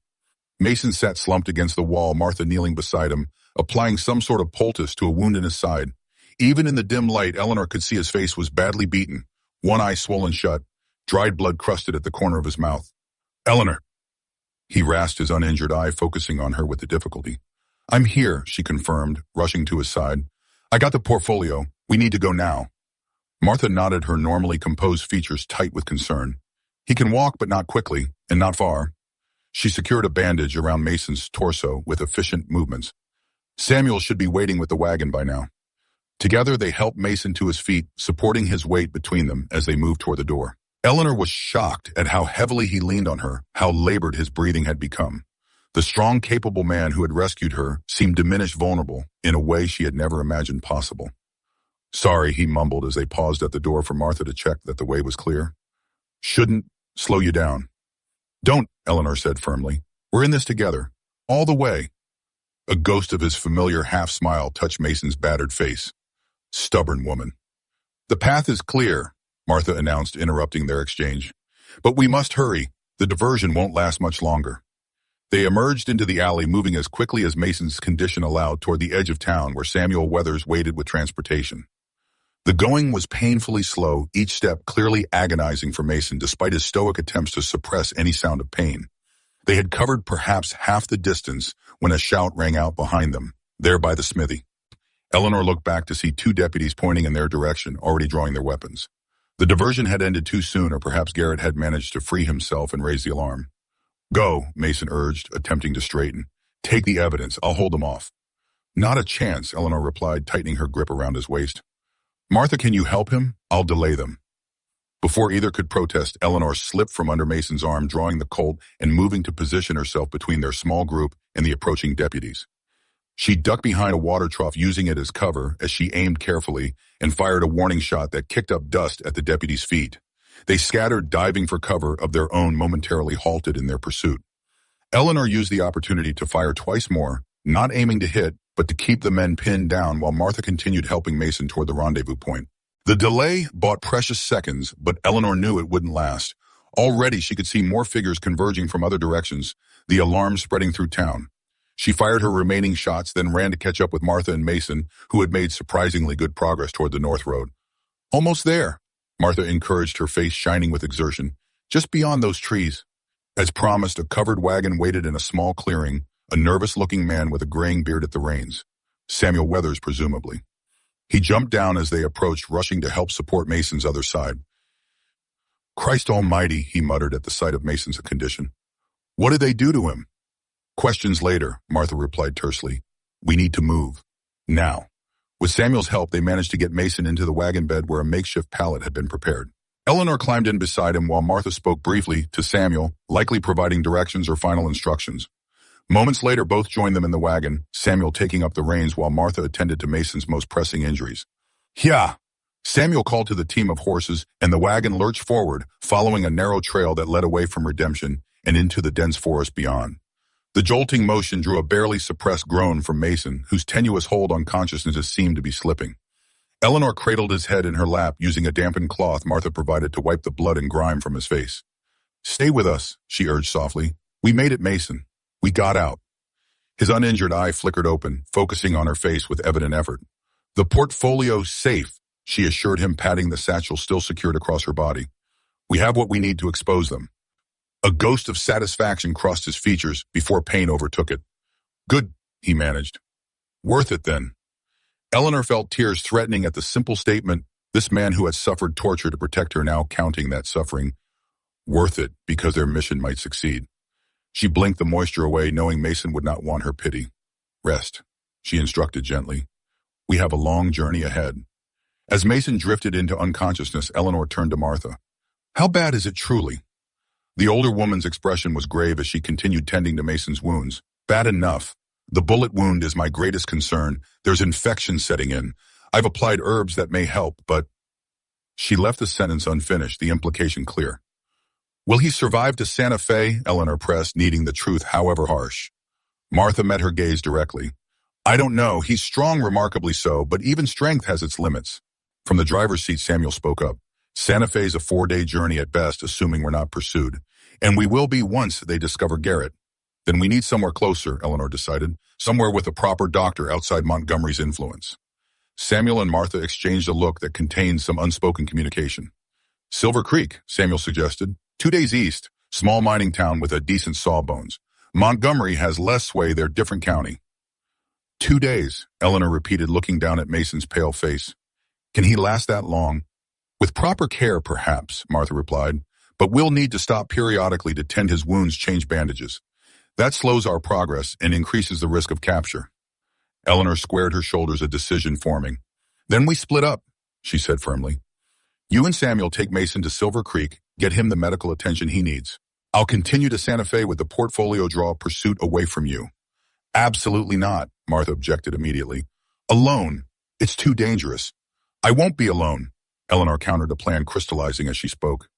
Mason sat slumped against the wall, Martha kneeling beside him, applying some sort of poultice to a wound in his side. Even in the dim light, Eleanor could see his face was badly beaten, one eye swollen shut, dried blood crusted at the corner of his mouth. Eleanor! He rasped, his uninjured eye focusing on her with the difficulty. I'm here, she confirmed, rushing to his side. I got the portfolio. We need to go now. Martha nodded, her normally composed features tight with concern. He can walk, but not quickly, and not far. She secured a bandage around Mason's torso with efficient movements. Samuel should be waiting with the wagon by now. Together, they helped Mason to his feet, supporting his weight between them as they moved toward the door. Eleanor was shocked at how heavily he leaned on her, how labored his breathing had become. The strong, capable man who had rescued her seemed diminished, vulnerable, in a way she had never imagined possible. Sorry, he mumbled as they paused at the door for Martha to check that the way was clear. Shouldn't slow you down. Don't, Eleanor said firmly. We're in this together. All the way. A ghost of his familiar half-smile touched Mason's battered face. Stubborn woman. The path is clear, Martha announced, interrupting their exchange. But we must hurry. The diversion won't last much longer. They emerged into the alley, moving as quickly as Mason's condition allowed toward the edge of town where Samuel Weathers waited with transportation. The going was painfully slow, each step clearly agonizing for Mason despite his stoic attempts to suppress any sound of pain. They had covered perhaps half the distance when a shout rang out behind them, there by the smithy. Eleanor looked back to see two deputies pointing in their direction, already drawing their weapons. The diversion had ended too soon, or perhaps Garrett had managed to free himself and raise the alarm. Go, Mason urged, attempting to straighten. Take the evidence. I'll hold them off. Not a chance, Eleanor replied, tightening her grip around his waist. Martha, can you help him? I'll delay them. Before either could protest, Eleanor slipped from under Mason's arm, drawing the Colt and moving to position herself between their small group and the approaching deputies. She ducked behind a water trough, using it as cover as she aimed carefully and fired a warning shot that kicked up dust at the deputies' feet. They scattered, diving for cover of their own, momentarily halted in their pursuit. Eleanor used the opportunity to fire twice more, not aiming to hit, but to keep the men pinned down, while Martha continued helping Mason toward the rendezvous point. The delay bought precious seconds, but Eleanor knew it wouldn't last. Already she could see more figures converging from other directions, the alarm spreading through town. She fired her remaining shots, then ran to catch up with Martha and Mason, who had made surprisingly good progress toward the north road. Almost there, Martha encouraged, her face shining with exertion. Just beyond those trees. As promised, a covered wagon waited in a small clearing, a nervous-looking man with a graying beard at the reins. Samuel Weathers, presumably. He jumped down as they approached, rushing to help support Mason's other side. Christ almighty, he muttered at the sight of Mason's condition. What did they do to him? Questions later, Martha replied tersely. We need to move. Now. With Samuel's help, they managed to get Mason into the wagon bed where a makeshift pallet had been prepared. Eleanor climbed in beside him while Martha spoke briefly to Samuel, likely providing directions or final instructions. Moments later, both joined them in the wagon, Samuel taking up the reins while Martha attended to Mason's most pressing injuries. Yeah! Samuel called to the team of horses, and the wagon lurched forward, following a narrow trail that led away from Redemption and into the dense forest beyond. The jolting motion drew a barely suppressed groan from Mason, whose tenuous hold on consciousness seemed to be slipping. Eleanor cradled his head in her lap, using a dampened cloth Martha provided to wipe the blood and grime from his face. Stay with us, she urged softly. We made it, Mason. We got out. His uninjured eye flickered open, focusing on her face with evident effort. The portfolio's safe, she assured him, patting the satchel still secured across her body. We have what we need to expose them. A ghost of satisfaction crossed his features before pain overtook it. Good, he managed. Worth it, then. Eleanor felt tears threatening at the simple statement, this man who had suffered torture to protect her now counting that suffering. Worth it, because their mission might succeed. She blinked the moisture away, knowing Mason would not want her pity. Rest, she instructed gently. We have a long journey ahead. As Mason drifted into unconsciousness, Eleanor turned to Martha. How bad is it truly? The older woman's expression was grave as she continued tending to Mason's wounds. Bad enough. The bullet wound is my greatest concern. There's infection setting in. I've applied herbs that may help, but... She left the sentence unfinished, the implication clear. Will he survive to Santa Fe? Eleanor pressed, needing the truth, however harsh. Martha met her gaze directly. I don't know. He's strong, remarkably so, but even strength has its limits. From the driver's seat, Samuel spoke up. Santa Fe's a 4-day journey at best, assuming we're not pursued. And we will be once they discover Garrett. Then we need somewhere closer, Eleanor decided. Somewhere with a proper doctor outside Montgomery's influence. Samuel and Martha exchanged a look that contained some unspoken communication. Silver Creek, Samuel suggested. 2 days east, small mining town with a decent sawbones. Montgomery has less sway, they're different county. 2 days, Eleanor repeated, looking down at Mason's pale face. Can he last that long? With proper care, perhaps, Martha replied. But we'll need to stop periodically to tend his wounds, change bandages. That slows our progress and increases the risk of capture. Eleanor squared her shoulders, a decision forming. Then we split up, she said firmly. You and Samuel take Mason to Silver Creek, get him the medical attention he needs. I'll continue to Santa Fe with the portfolio draw pursuit away from you. Absolutely not, Martha objected immediately. Alone. It's too dangerous. I won't be alone, Eleanor countered, a plan crystallizing as she spoke.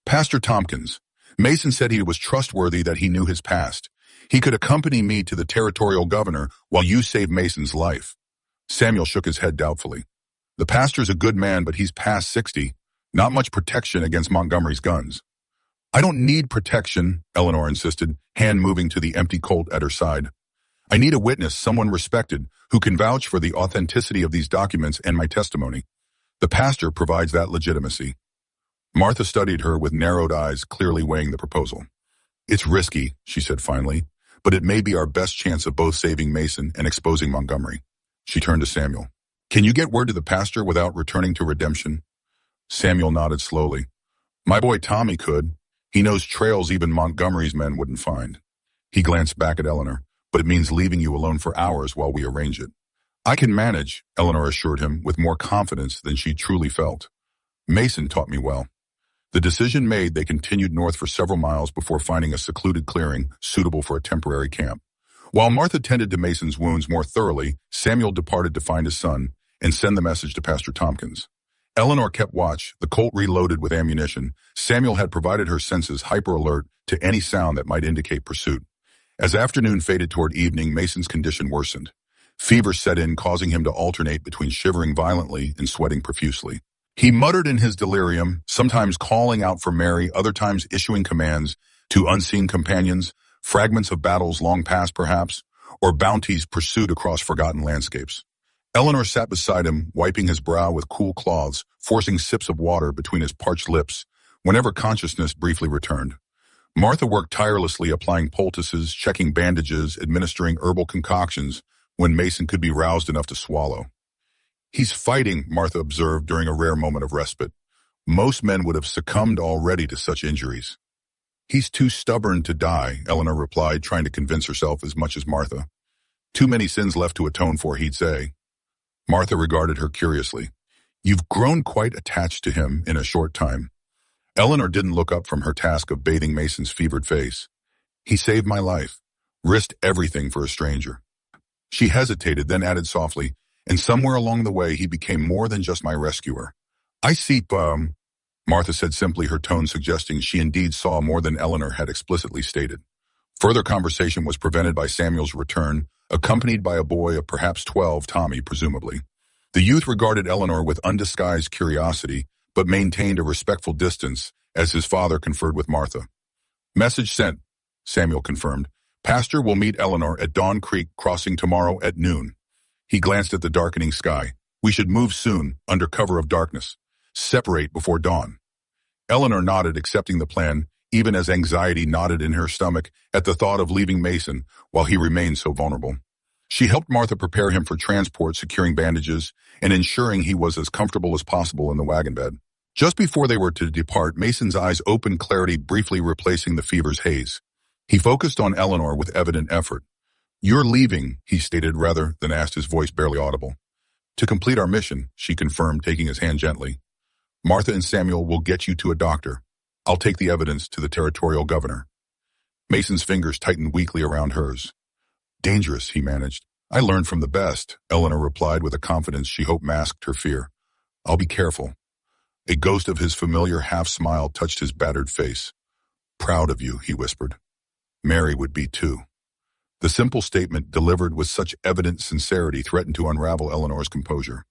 Pastor Tompkins. Mason said he was trustworthy, that he knew his past. He could accompany me to the territorial governor while you save Mason's life. Samuel shook his head doubtfully. The pastor's a good man, but he's past 60. Not much protection against Montgomery's guns. I don't need protection, Eleanor insisted, hand moving to the empty Colt at her side. I need a witness, someone respected, who can vouch for the authenticity of these documents and my testimony. The pastor provides that legitimacy. Martha studied her with narrowed eyes, clearly weighing the proposal. It's risky, she said finally, but it may be our best chance of both saving Mason and exposing Montgomery. She turned to Samuel. Can you get word to the pastor without returning to Redemption? Samuel nodded slowly. My boy Tommy could. He knows trails even Montgomery's men wouldn't find. He glanced back at Eleanor. But it means leaving you alone for hours while we arrange it. I can manage, Eleanor assured him with more confidence than she truly felt. Mason taught me well. The decision made, they continued north for several miles before finding a secluded clearing suitable for a temporary camp. While Martha tended to Mason's wounds more thoroughly, Samuel departed to find his son and send the message to Pastor Tompkins. Eleanor kept watch, the Colt reloaded with ammunition. Samuel had provided her senses hyper-alert to any sound that might indicate pursuit. As afternoon faded toward evening, Mason's condition worsened. Fever set in, causing him to alternate between shivering violently and sweating profusely. He muttered in his delirium, sometimes calling out for Mary, other times issuing commands to unseen companions, fragments of battles long past perhaps, or bounties pursued across forgotten landscapes. Eleanor sat beside him, wiping his brow with cool cloths, forcing sips of water between his parched lips, whenever consciousness briefly returned. Martha worked tirelessly, applying poultices, checking bandages, administering herbal concoctions, when Mason could be roused enough to swallow. He's fighting, Martha observed during a rare moment of respite. Most men would have succumbed already to such injuries. He's too stubborn to die, Eleanor replied, trying to convince herself as much as Martha. Too many sins left to atone for, he'd say. Martha regarded her curiously. You've grown quite attached to him in a short time. Eleanor didn't look up from her task of bathing Mason's fevered face. He saved my life, risked everything for a stranger. She hesitated, then added softly, and somewhere along the way he became more than just my rescuer. I see, Martha said simply, her tone suggesting she indeed saw more than Eleanor had explicitly stated. Further conversation was prevented by Samuel's return, accompanied by a boy of perhaps 12, Tommy, presumably. The youth regarded Eleanor with undisguised curiosity, but maintained a respectful distance as his father conferred with Martha. Message sent, Samuel confirmed. Pastor will meet Eleanor at Dawn Creek crossing tomorrow at noon. He glanced at the darkening sky. We should move soon, under cover of darkness. Separate before dawn. Eleanor nodded, accepting the plan, even as anxiety knotted in her stomach at the thought of leaving Mason while he remained so vulnerable. She helped Martha prepare him for transport, securing bandages and ensuring he was as comfortable as possible in the wagon bed. Just before they were to depart, Mason's eyes opened, clarity briefly replacing the fever's haze. He focused on Eleanor with evident effort. You're leaving, he stated rather than asked, his voice barely audible. To complete our mission, she confirmed, taking his hand gently. Martha and Samuel will get you to a doctor. I'll take the evidence to the territorial governor. Mason's fingers tightened weakly around hers. Dangerous, he managed. I learned from the best, Eleanor replied with a confidence she hoped masked her fear. I'll be careful. A ghost of his familiar half-smile touched his battered face. Proud of you, he whispered. Mary would be too. The simple statement, delivered with such evident sincerity, threatened to unravel Eleanor's composure.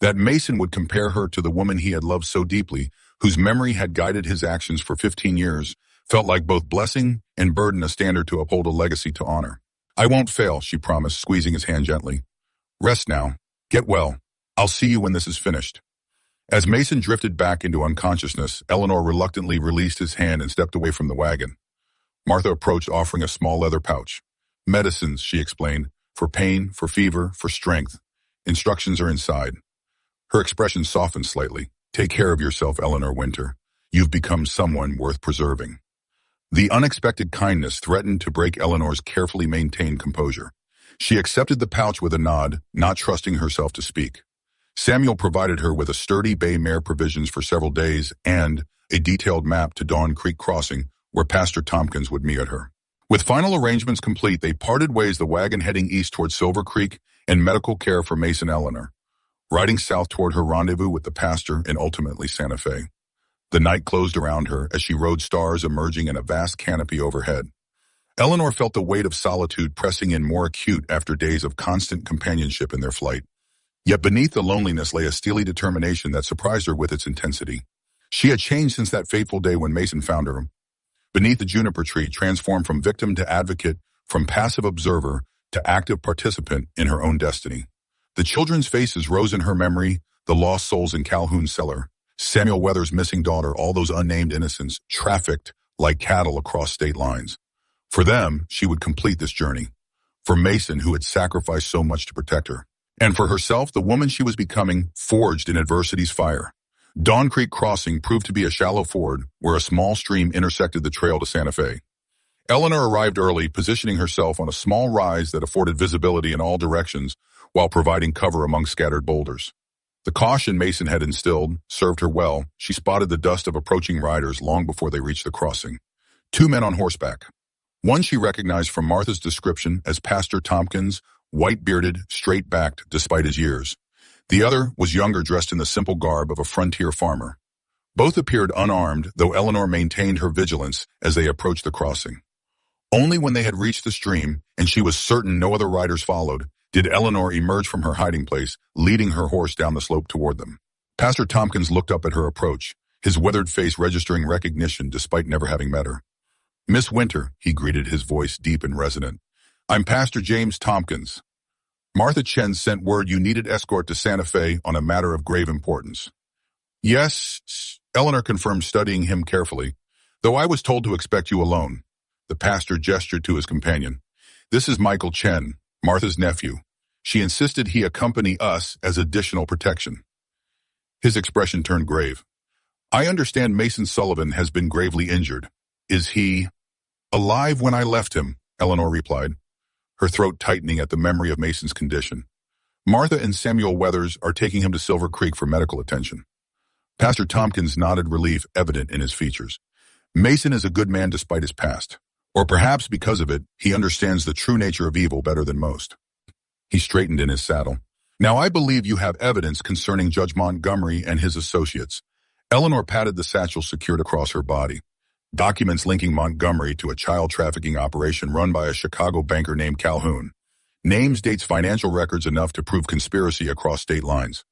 That Mason would compare her to the woman he had loved so deeply, whose memory had guided his actions for 15 years, felt like both blessing and burden, a standard to uphold, a legacy to honor. I won't fail, she promised, squeezing his hand gently. Rest now. Get well. I'll see you when this is finished. As Mason drifted back into unconsciousness, Eleanor reluctantly released his hand and stepped away from the wagon. Martha approached, offering a small leather pouch. Medicines, she explained, for pain, for fever, for strength. Instructions are inside. Her expression softened slightly. Take care of yourself, Eleanor Winter. You've become someone worth preserving. The unexpected kindness threatened to break Eleanor's carefully maintained composure. She accepted the pouch with a nod, not trusting herself to speak. Samuel provided her with a sturdy bay mare, provisions for several days, and a detailed map to Dawn Creek Crossing, where Pastor Tompkins would meet her. With final arrangements complete, they parted ways, the wagon heading east toward Silver Creek and medical care for Mason Eleanor, riding south toward her rendezvous with the pastor and ultimately Santa Fe. The night closed around her as she rode, stars emerging in a vast canopy overhead. Eleanor felt the weight of solitude pressing in, more acute after days of constant companionship in their flight. Yet beneath the loneliness lay a steely determination that surprised her with its intensity. She had changed since that fateful day when Mason found her beneath the juniper tree, transformed from victim to advocate, from passive observer to active participant in her own destiny. The children's faces rose in her memory, the lost souls in Calhoun's cellar, Samuel Weathers' missing daughter, all those unnamed innocents trafficked like cattle across state lines. For them, she would complete this journey. For Mason, who had sacrificed so much to protect her. And for herself, the woman she was becoming, forged in adversity's fire. Dawn Creek Crossing proved to be a shallow ford where a small stream intersected the trail to Santa Fe. Eleanor arrived early, positioning herself on a small rise that afforded visibility in all directions while providing cover among scattered boulders. The caution Mason had instilled served her well. She spotted the dust of approaching riders long before they reached the crossing. Two men on horseback. One she recognized from Martha's description as Pastor Tompkins, white-bearded, straight-backed despite his years. The other was younger, dressed in the simple garb of a frontier farmer. Both appeared unarmed, though Eleanor maintained her vigilance as they approached the crossing. Only when they had reached the stream, and she was certain no other riders followed, did Eleanor emerge from her hiding place, leading her horse down the slope toward them. Pastor Tompkins looked up at her approach, his weathered face registering recognition despite never having met her. "Miss Winter," he greeted, his voice deep and resonant. "I'm Pastor James Tompkins. Martha Chen sent word you needed escort to Santa Fe on a matter of grave importance." "Yes," Eleanor confirmed, studying him carefully. "Though I was told to expect you alone." The pastor gestured to his companion. "This is Michael Chen, Martha's nephew. She insisted he accompany us as additional protection." His expression turned grave. "I understand Mason Sullivan has been gravely injured. Is he alive? When I left him," Eleanor replied, her throat tightening at the memory of Mason's condition. "Martha and Samuel Weathers are taking him to Silver Creek for medical attention." Pastor Tompkins nodded, relief evident in his features. "Mason is a good man despite his past. Or perhaps because of it, he understands the true nature of evil better than most." He straightened in his saddle. "Now I believe you have evidence concerning Judge Montgomery and his associates." Eleanor patted the satchel secured across her body. Documents linking Montgomery to a child trafficking operation run by a Chicago banker named Calhoun. Names, dates, financial records enough to prove conspiracy across state lines.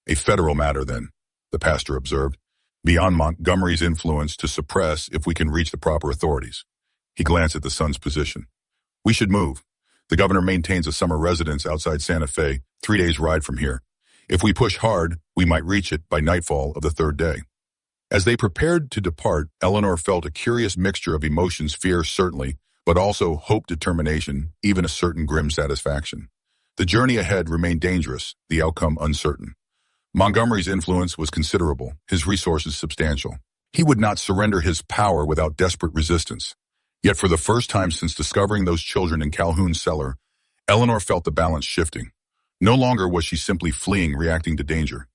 "A federal matter, then," the pastor observed, "beyond Montgomery's influence to suppress if we can reach the proper authorities." He glanced at the son's position. "We should move. The governor maintains a summer residence outside Santa Fe, 3 days' ride from here. If we push hard, we might reach it by nightfall of the third day." As they prepared to depart, Eleanor felt a curious mixture of emotions, fear certainly, but also hope, determination, even a certain grim satisfaction. The journey ahead remained dangerous, the outcome uncertain. Montgomery's influence was considerable, his resources substantial. He would not surrender his power without desperate resistance. Yet for the first time since discovering those children in Calhoun's cellar, Eleanor felt the balance shifting. No longer was she simply fleeing, reacting to danger.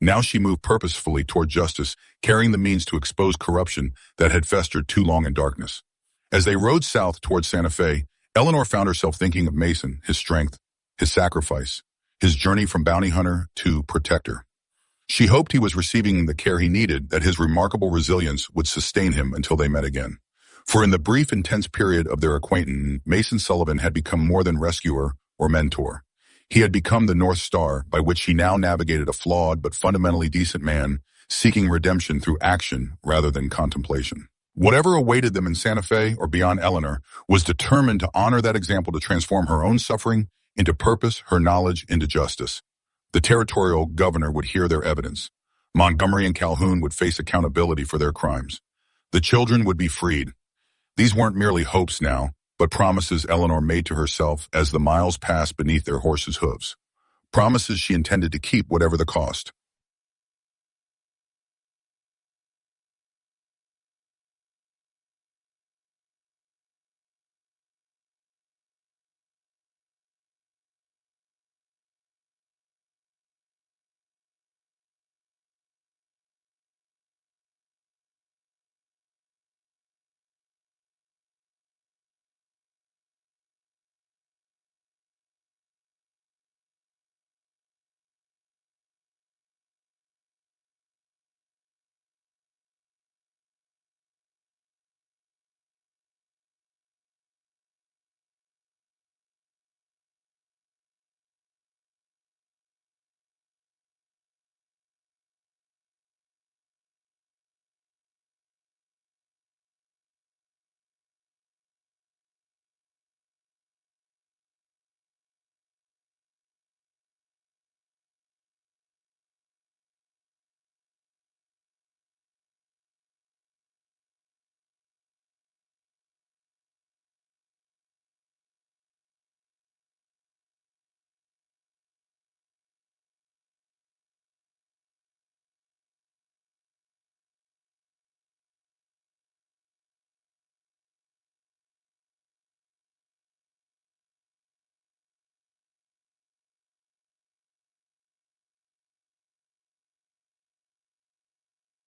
Now she moved purposefully toward justice, carrying the means to expose corruption that had festered too long in darkness. As they rode south toward Santa Fe, Eleanor found herself thinking of Mason, his strength, his sacrifice, his journey from bounty hunter to protector. She hoped he was receiving the care he needed, that his remarkable resilience would sustain him until they met again. For in the brief, intense period of their acquaintance, Mason Sullivan had become more than rescuer or mentor. He had become the North Star by which he now navigated a flawed but fundamentally decent man, seeking redemption through action rather than contemplation. Whatever awaited them in Santa Fe or beyond, Eleanor was determined to honor that example, to transform her own suffering into purpose, her knowledge into justice. The territorial governor would hear their evidence. Montgomery and Calhoun would face accountability for their crimes. The children would be freed. These weren't merely hopes now, but promises Eleanor made to herself as the miles passed beneath their horses' hooves. Promises she intended to keep, whatever the cost.